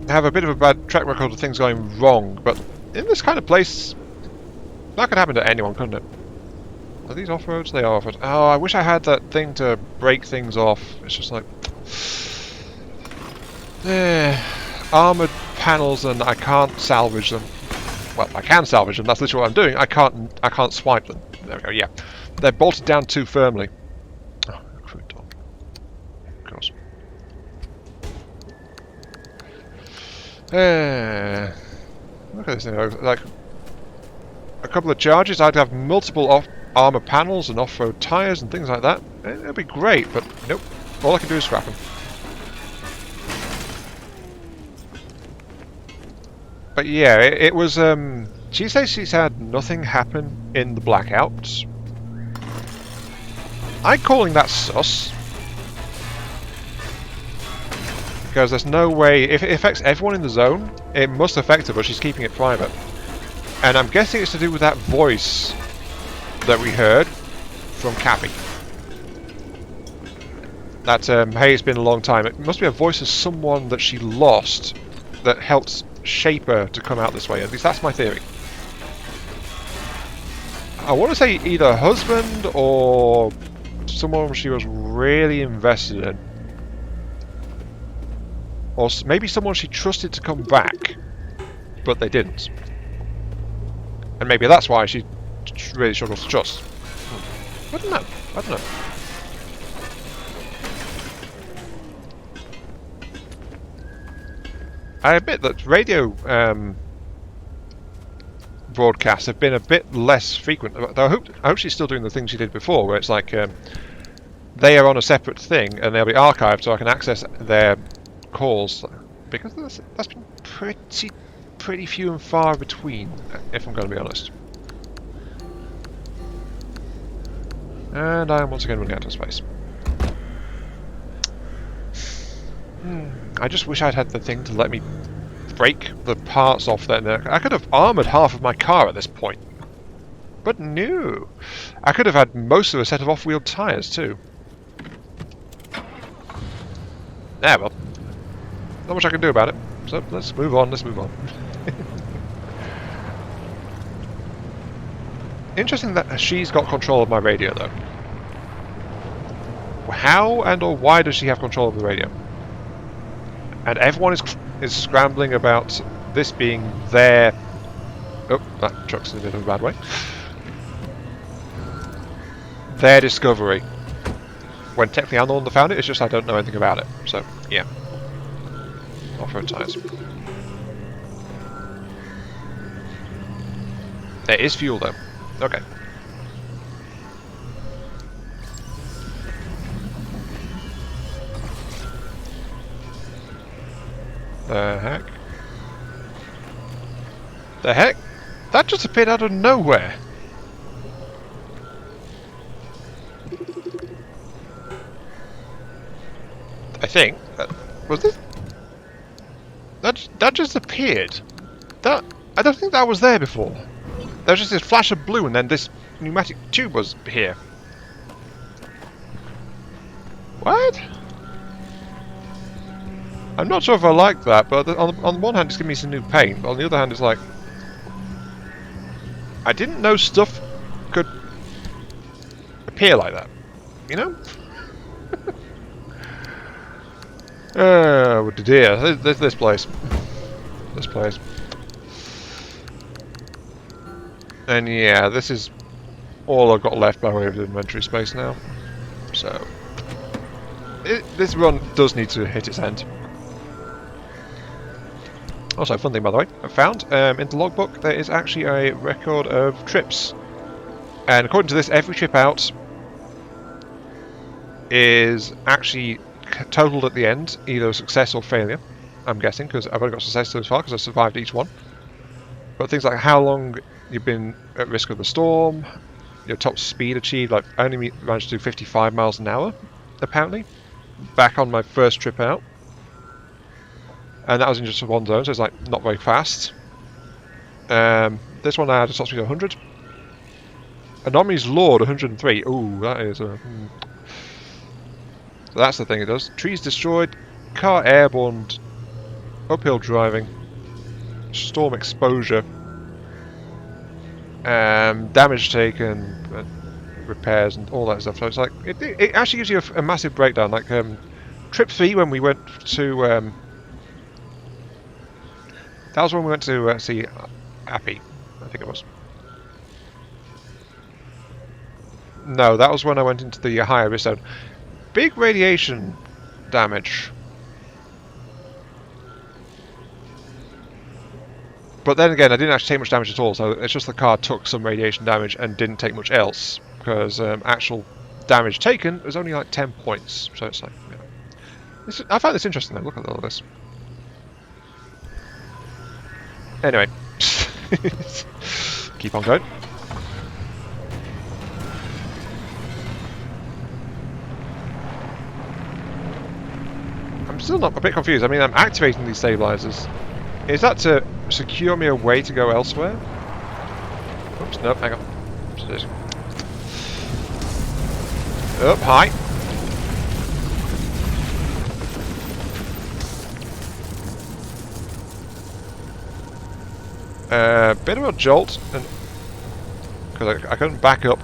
Have a bit of a bad track record of things going wrong. But in this kind of place, that could happen to anyone, couldn't it? Are these off-roads? They are off-roads. Oh, I wish I had that thing to break things off. It's just like... armoured panels, and I can't salvage them. Well, I can salvage them, that's literally what I'm doing. I can't swipe them. There we go, yeah. They're bolted down too firmly. Oh, crude door. Of course. Look at this thing. Like, a couple of charges, I'd have multiple armour panels and off-road tyres and things like that. It'd be great, but nope. All I can do is scrap them. But yeah, it was. She says she's had nothing happen in the blackouts. I'm calling that sus. Because there's no way, if it affects everyone in the zone, it must affect her, but she's keeping it private. And I'm guessing it's to do with that voice that we heard from Cappy. That, hey, it's been a long time. It must be a voice of someone that she lost that helped shape her to come out this way. At least that's my theory. I want to say either husband or someone she was really invested in. Or maybe someone she trusted to come back, but they didn't. And maybe that's why she really struggles to trust. I don't know. I don't know. I admit that radio broadcasts have been a bit less frequent. Though I hope she's still doing the thing she did before, where it's like they are on a separate thing and they'll be archived, so I can access their calls. Because that's been pretty few and far between, if I'm going to be honest. And I am once again running out of space. I just wish I'd had the thing to let me break the parts off then. I could have armoured half of my car at this point. But no. I could have had most of a set of off-wheel tyres too. Yeah, well. Not much I can do about it. So let's move on, Interesting that she's got control of my radio though. How and or why does she have control of the radio? And everyone is scrambling about this being their... Oh, that truck's in a bit of a bad way. Their discovery. When technically I'm the one that found it, it's just I don't know anything about it. So, yeah. Off-road tyres. There is fuel though. Okay. The heck? The heck? That just appeared out of nowhere. I think was this. That just appeared. I don't think that was there before. There was just this flash of blue, and then this pneumatic tube was here. What? I'm not sure if I like that, but on the one hand it's giving me some new paint, but on the other hand it's like... I didn't know stuff could appear like that, you know? Oh dear, this place. This place. And yeah, this is all I've got left by way of inventory space now. So... this run does need to hit its end. Also, fun thing by the way, I found in the logbook there is actually a record of trips, and according to this, every trip out is actually totaled at the end, either success or failure. I'm guessing because I've only got success so far because I survived each one. But things like how long you've been at risk of the storm, your top speed achieved, like I only managed to do 55 miles an hour apparently, back on my first trip out. And that was in just one zone, so it's like not very fast. This one I had a top speed of 100. Anomaly's Lord 103. Ooh, that is a... So that's the thing it does. Trees destroyed, car airborne, uphill driving, storm exposure, damage taken, repairs and all that stuff. So it's like it actually gives you a massive breakdown. Like trip 3 when we went to. That was when we went to see Appy, I think it was. No, that was when I went into the higher risk zone. Big radiation damage. But then again, I didn't actually take much damage at all, so it's just the car took some radiation damage and didn't take much else, because actual damage taken was only like 10 points. So it's like, yeah. I find this interesting though, look at all this. Anyway. Keep on going. I'm still not a bit confused. I mean, I'm activating these stabilizers. Is that to secure me a way to go elsewhere? Oops, nope, hang on. Up, high. Bit of a jolt, because I couldn't back up.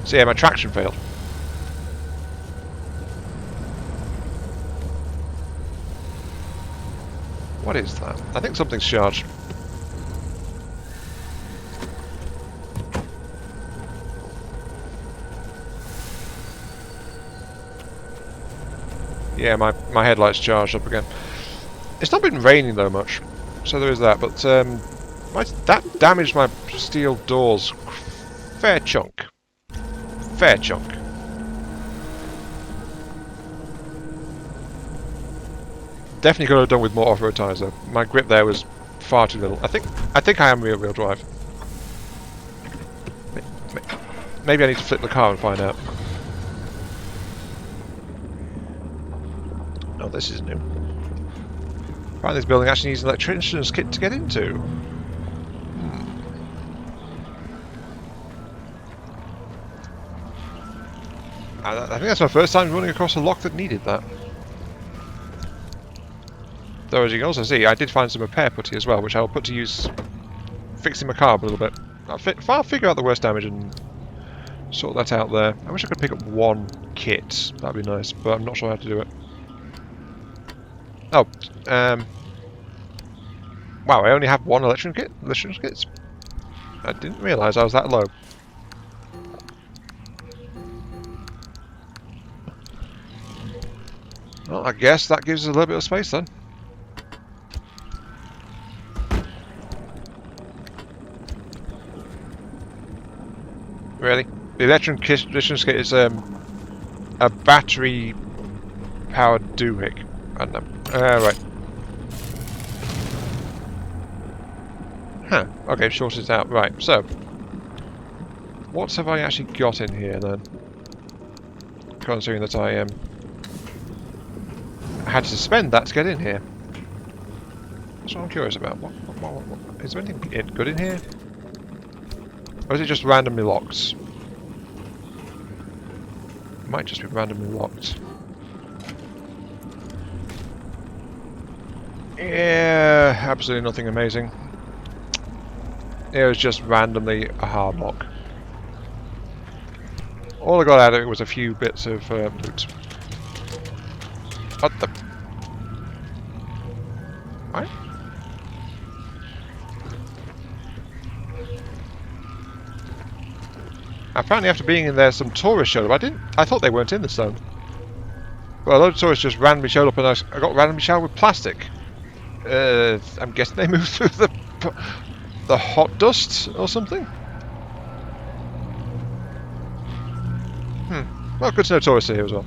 So yeah, my traction failed. What is that? I think something's charged. Yeah, my headlight's charged up again. It's not been raining though much, so there is that, but that damaged my steel doors fair chunk. Fair chunk. Definitely could have done with more off-road tyres though. My grip there was far too little. I think I am rear-wheel drive. Maybe I need to flip the car and find out. Oh, this is new. Apparently this building actually needs an electrician's kit to get into. I think that's my first time running across a lock that needed that. Though as you can also see, I did find some repair putty as well, which I'll put to use fixing my car up a little bit. I'll figure out the worst damage and sort that out there. I wish I could pick up one kit. That'd be nice, but I'm not sure how to do it. Oh, wow, I only have one electrician's kit? I didn't realise I was that low. Well, I guess that gives us a little bit of space then. Really? The electrician's kit is a battery-powered doohick. I don't know. Right. Huh. Okay, sorted it out. Right, so. What have I actually got in here then? Considering that I had to suspend that to get in here. That's what I'm curious about. What is there anything good in here? Or is it just randomly locked? It might just be randomly locked. Yeah, absolutely nothing amazing. It was just randomly a hard lock. All I got out of it was a few bits of loot. What the? What? Apparently after being in there some tourists showed up. I thought they weren't in the zone. Well, a load of tourists just randomly showed up and I got randomly showered with plastic. I'm guessing they moved through the hot dust or something? Well, good to know tourists are here as well.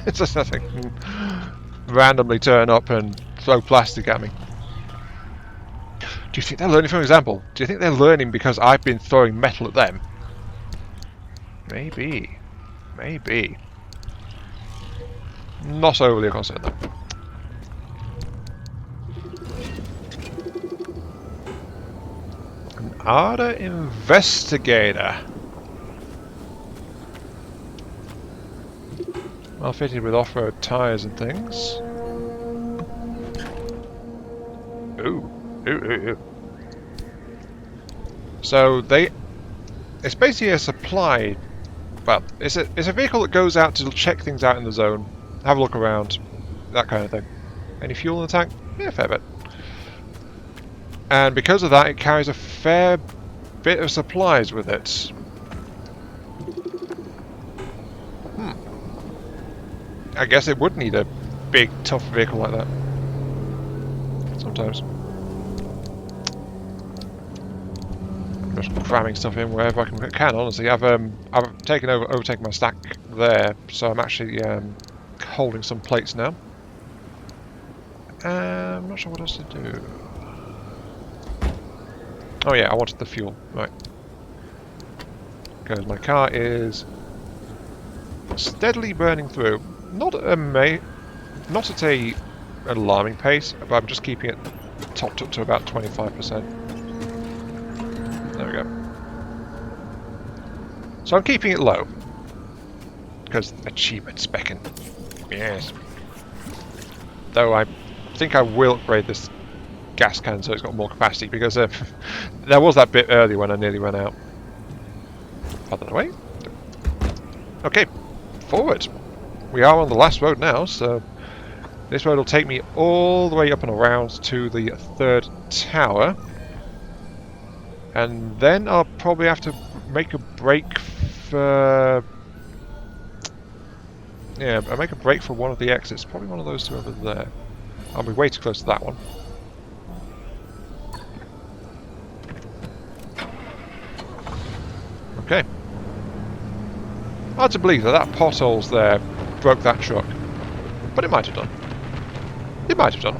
It's just nothing. Randomly turn up and throw plastic at me. Do you think they're learning from example? Do you think they're learning because I've been throwing metal at them? Maybe. Maybe. Not overly concerned though. An Arda Investigator. Well fitted with off-road tyres and things. Ooh. Ooh. So it's basically a supply. Well, it's a vehicle that goes out to check things out in the zone, have a look around, that kind of thing. Any fuel in the tank? Yeah, a fair bit. And because of that, it carries a fair bit of supplies with it. I guess it would need a big, tough vehicle like that. Sometimes. I'm just cramming stuff in wherever I can, honestly. I've overtaken my stack there, so I'm actually holding some plates now. I'm not sure what else to do. Oh yeah, I wanted the fuel. Right. Because my car is steadily burning through. Not not at a alarming pace, but I'm just keeping it topped up to about 25%. There we go. So I'm keeping it low. Because achievement specking. Yes. Though I think I will upgrade this gas can so it's got more capacity, because there was that bit earlier when I nearly ran out. Other way. Okay, forward. We are on the last road now, so this road will take me all the way up and around to the 3rd tower. And then I'll probably have to make a break for... Yeah, I'll make a break for one of the exits. Probably one of those two over there. I'll be way too close to that one. Okay. Hard to believe that pothole's there broke that truck. But it might have done. It might have done.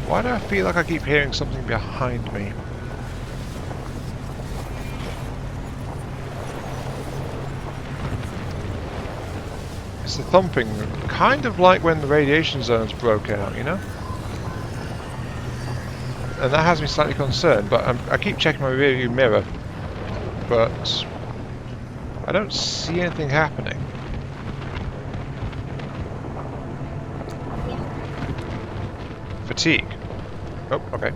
Why do I feel like I keep hearing something behind me? It's the thumping, kind of like when the radiation zones broke out, you know? And that has me slightly concerned, but I keep checking my rearview mirror, but I don't see anything happening. Fatigue. Oh, okay.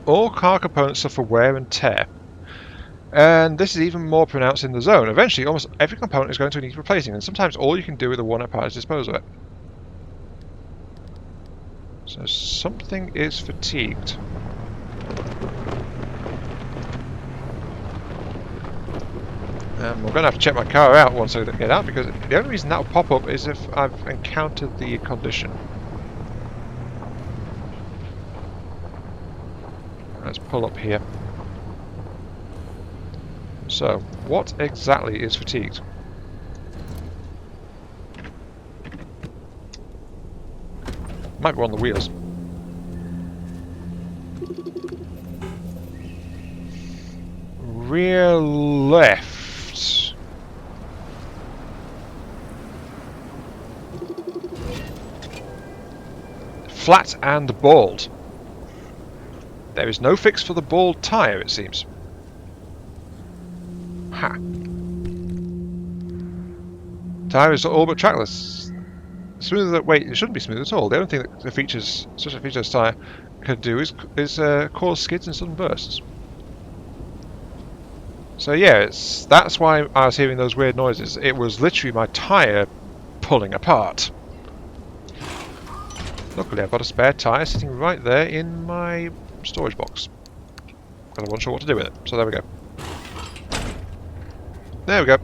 All car components suffer wear and tear. And this is even more pronounced in the zone. Eventually, almost every component is going to need replacing, and sometimes all you can do with a worn-out part is dispose of it. So something is fatigued. We're going to have to check my car out once I get out, because the only reason that will pop up is if I've encountered the condition. Let's pull up here. So, what exactly is fatigued? Might be on the wheels. Rear left. Flat and bald. There is no fix for the bald tyre, it seems. Ha. Tyre is all but trackless. Smoother. Wait, it shouldn't be smooth at all. The only thing that the features, such a featureless tyre can do is cause skids and sudden bursts. So yeah, that's why I was hearing those weird noises. It was literally my tyre pulling apart. Luckily, I've got a spare tyre sitting right there in my storage box. But I wasn't sure what to do with it. So there we go. There we go.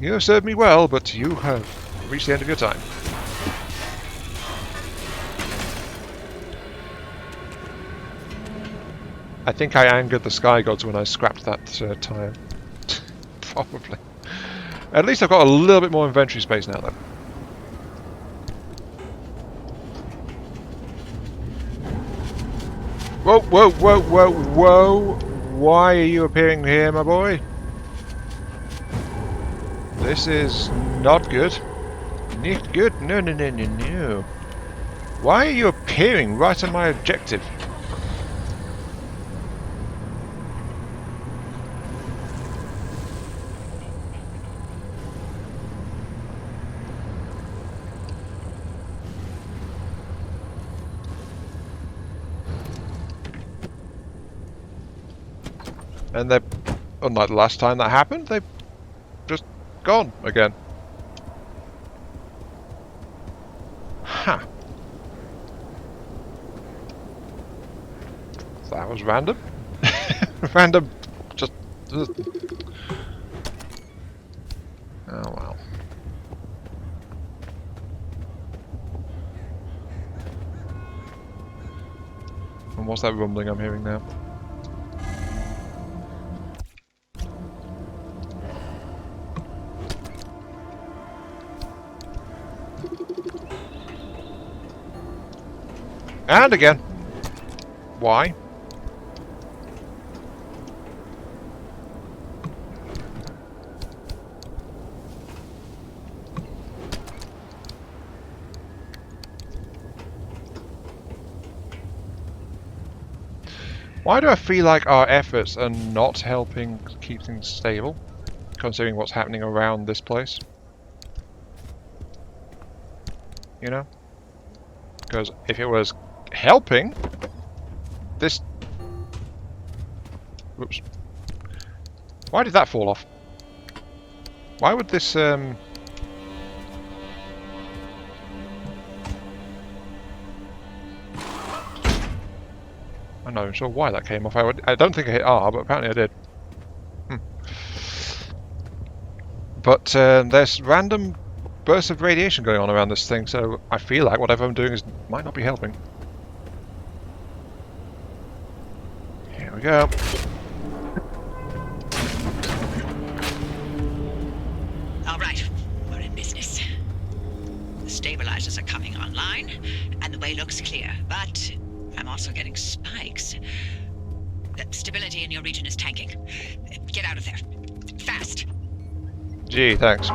You have served me well, but you have reached the end of your time. I think I angered the sky gods when I scrapped that tyre. Probably. At least I've got a little bit more inventory space now, though. Whoa, whoa, whoa, whoa, whoa! Why are you appearing here, my boy? This is not good. Not good? No, no, no, no, no. Why are you appearing right on my objective? And they're, unlike the last time that happened, they've just gone again. Huh. That was random. Random. Just. Oh well. And what's that rumbling I'm hearing now? And again. Why? Why do I feel like our efforts are not helping keep things stable, considering what's happening around this place? You know? Because if it was helping, this... Whoops. Why did that fall off? Why would this, I'm not even sure why that came off. I don't think I hit R, but apparently I did. But there's random bursts of radiation going on around this thing, so I feel like whatever I'm doing might not be helping. Here we go. All right, we're in business. The stabilizers are coming online, and the way looks clear, but I'm also getting spikes. The stability in your region is tanking. Get out of there. Fast. Gee, thanks.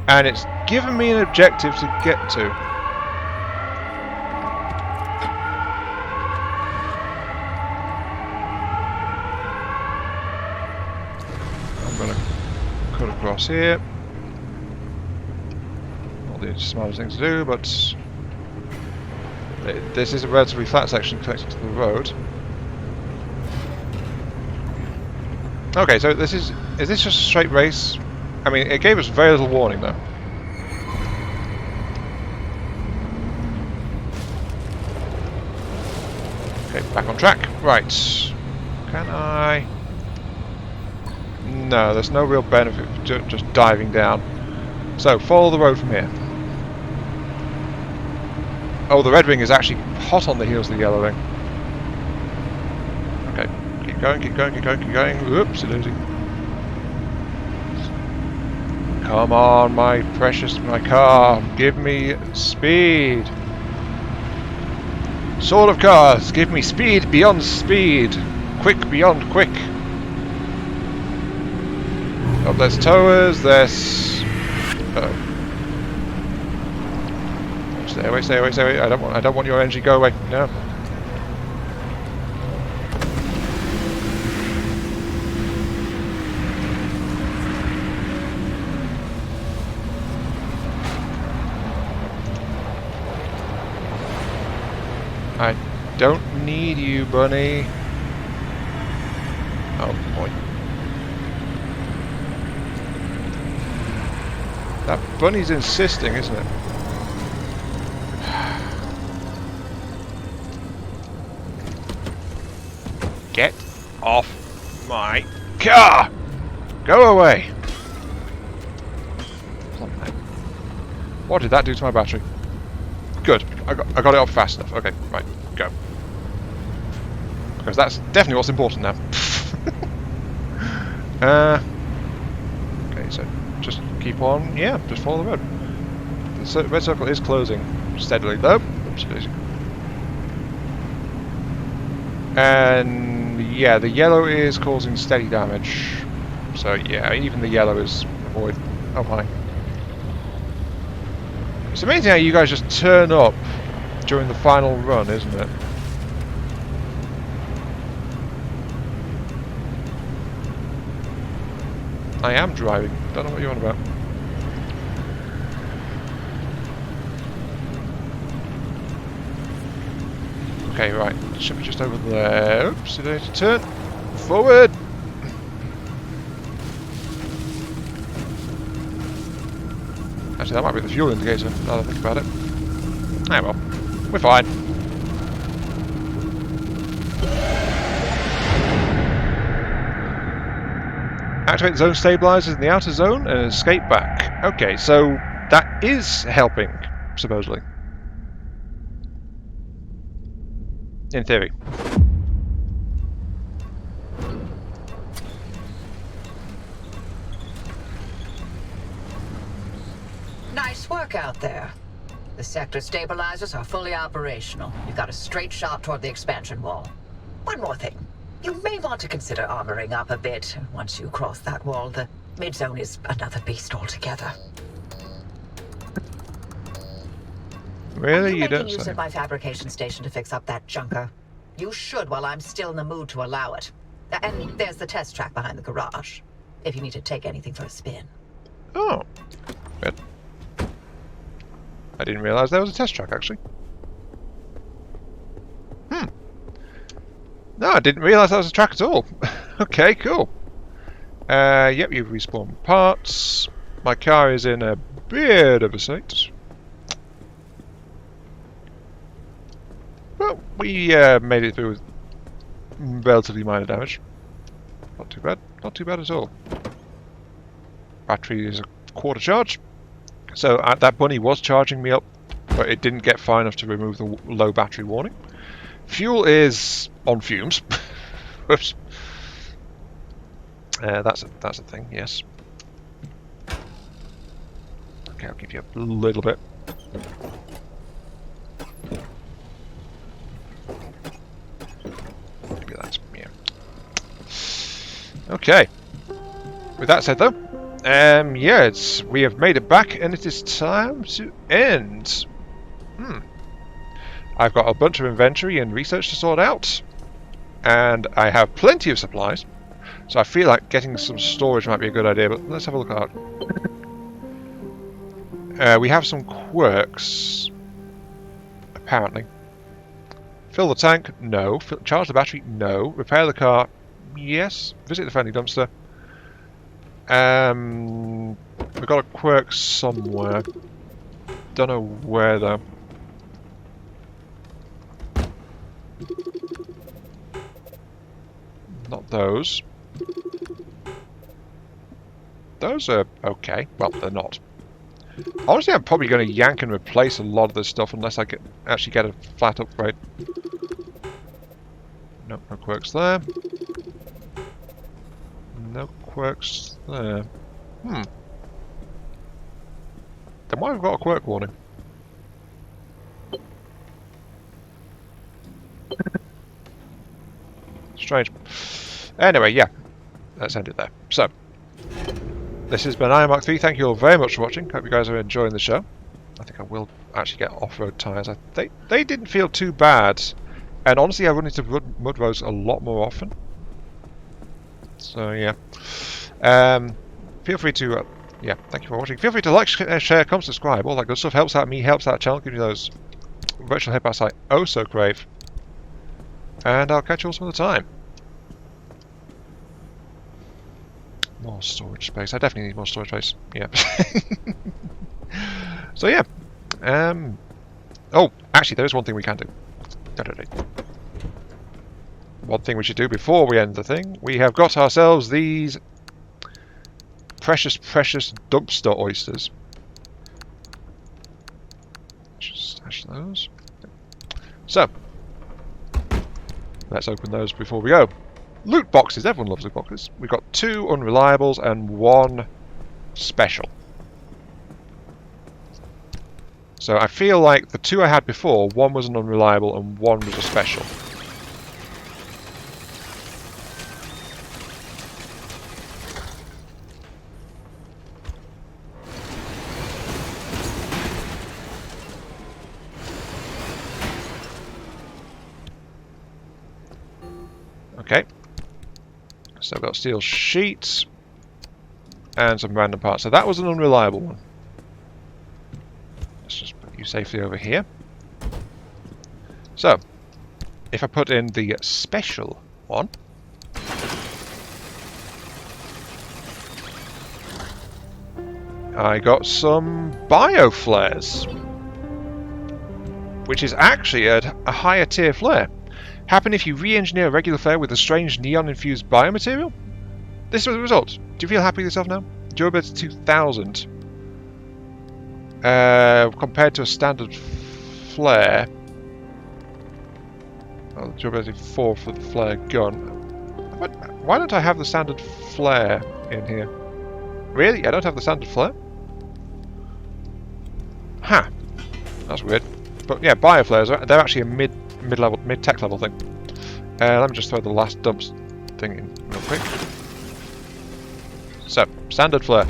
And it's given me an objective to get to. I'm gonna cut across here. Not the smartest thing to do, but this is a relatively flat section connected to the road. Okay, so is this just a straight race? I mean, it gave us very little warning though. Okay, back on track. Right. Can I... No, there's no real benefit for just diving down. So, follow the road from here. Oh, the red ring is actually hot on the heels of the yellow ring. Okay, keep going, keep going, keep going, keep going. Oops, losing. Come on, my precious, my car, give me speed. Sword of cars, give me speed beyond speed. Quick beyond quick. Oh, there's towers, there's... Uh-oh. Stay away, stay away, stay away. I don't want your energy, go away. No. I don't need you, bunny. Oh boy. That bunny's insisting, isn't it? Get off my car! Go away! What did that do to my battery? Good. I got it up fast enough. Okay, right, go. Because that's definitely what's important now. Okay, so just keep on. Yeah, just follow the road. The red circle is closing steadily, though. Oops, and yeah, the yellow is causing steady damage. So yeah, even the yellow is avoid. Oh hi. It's amazing how you guys just turn up during the final run, isn't it? I am driving. Don't know what you're on about. Okay, right. Should be just over there. Oops, I need to turn. Forward! Actually, that might be the fuel indicator, now that I think about it. Ah well, we're fine. Activate the zone stabilizers in the outer zone and escape back. Okay, so that is helping, supposedly. In theory. Nice work out there. The sector stabilizers are fully operational. You've got a straight shot toward the expansion wall. One more thing. You may want to consider armoring up a bit. Once you cross that wall, the mid-zone is another beast altogether. Really? Are you You don't making use say. of my fabrication station to fix up that junker? You should while I'm still in the mood to allow it. And there's the test track behind the garage, if you need to take anything for a spin. Oh. Good. I didn't realise there was a test track, actually. No, I didn't realise that was a track at all. Okay, cool. Yep, you've respawned parts. My car is in a bit of a state. Well, we made it through with relatively minor damage. Not too bad. Not too bad at all. Battery is a quarter charge. So that bunny was charging me up, but it didn't get far enough to remove the low battery warning. Fuel is on fumes. Whoops. That's a thing, yes. Okay, I'll give you a little bit. Maybe that's, yeah. Okay. With that said, though, yeah, we have made it back, and it is time to end. I've got a bunch of inventory and research to sort out, and I have plenty of supplies, so I feel like getting some storage might be a good idea, but let's have a look at that. We have some quirks, apparently. Fill the tank? No. Charge the battery? No. Repair the car? Yes. Visit the friendly dumpster? We've got a quirk somewhere. Don't know where though. Not those. Those are okay. Well, they're not. Honestly, I'm probably going to yank and replace a lot of this stuff unless I actually get a flat upgrade. Nope, no quirks there. No quirks there. Then why have we got a quirk warning? Strange. Anyway, yeah. Let's end it there. So, this has been Iron Mark 3. Thank you all very much for watching. Hope you guys are enjoying the show. I think I will actually get off-road tyres. They didn't feel too bad. And honestly, I run into mud roads a lot more often. So, yeah. Feel free to... yeah, thank you for watching. Feel free to like, share, comment, subscribe. All that good stuff helps out me, helps out the channel. Gives you those virtual hip-outs I oh so crave. And I'll catch you all some other time. More storage space. I definitely need more storage space. Yeah. So yeah. Oh, actually, there is one thing we can do. One thing we should do before we end the thing. We have got ourselves these precious, precious dumpster oysters. Just stash those. So, let's open those before we go. Loot boxes. Everyone loves loot boxes. We've got 2 unreliables and 1 special. So I feel like the 2 I had before, 1 was an unreliable and 1 was a special. Okay. So I've got steel sheets and some random parts. So that was an unreliable one. Let's just put you safely over here. So, if I put in the special one, I got some bioflares, which is actually a higher tier flare. Happen if you re-engineer a regular flare with a strange neon-infused biomaterial? This was the result. Do you feel happy with yourself now? Durability 2000. Compared to a standard flare. Oh, durability 4 for the flare gun. Why don't I have the standard flare in here? Really? I don't have the standard flare? Huh. That's weird. But yeah, bioflares, they're actually a mid-tech level thing. Let me just throw the last dumps thing in real quick. So, standard flare.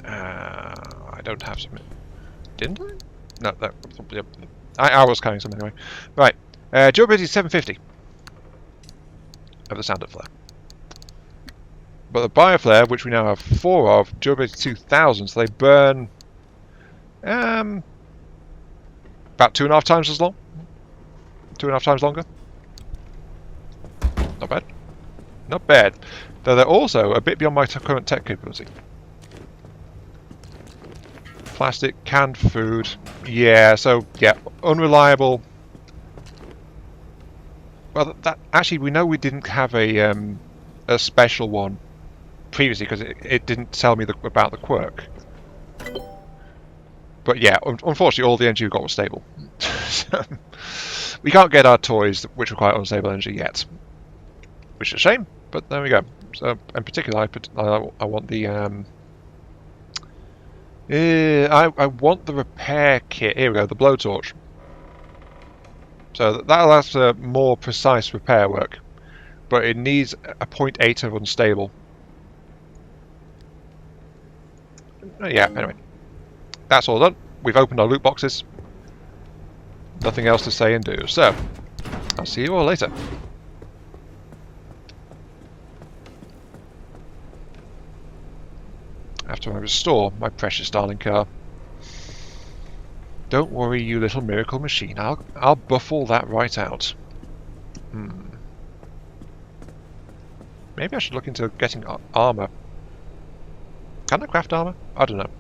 I don't have some. Didn't I? No, that. Yep. I was carrying some anyway. Right. Durability 750 of the standard flare. But the bioflare, which we now have 4 of, durability 2000, so they burn about 2.5 times as long. 2.5 times longer. Not bad. Not bad. Though they're also a bit beyond my current tech capability. Plastic, canned food. Yeah, so, yeah, unreliable. Well, that actually, we know we didn't have a special one previously because it didn't tell me about the quirk. But yeah, unfortunately, all the energy we got was stable. So, we can't get our toys which require unstable energy yet, which is a shame. But there we go. So, in particular, I want the I want the repair kit. Here we go, the blowtorch. So that allows for more precise repair work, but it needs a 0.8 of unstable. Yeah, anyway. That's all done. We've opened our loot boxes. Nothing else to say and do. So, I'll see you all later. After I restore my precious darling car. Don't worry, you little miracle machine. I'll buff all that right out. Maybe I should look into getting armor. Can I craft armor? I don't know.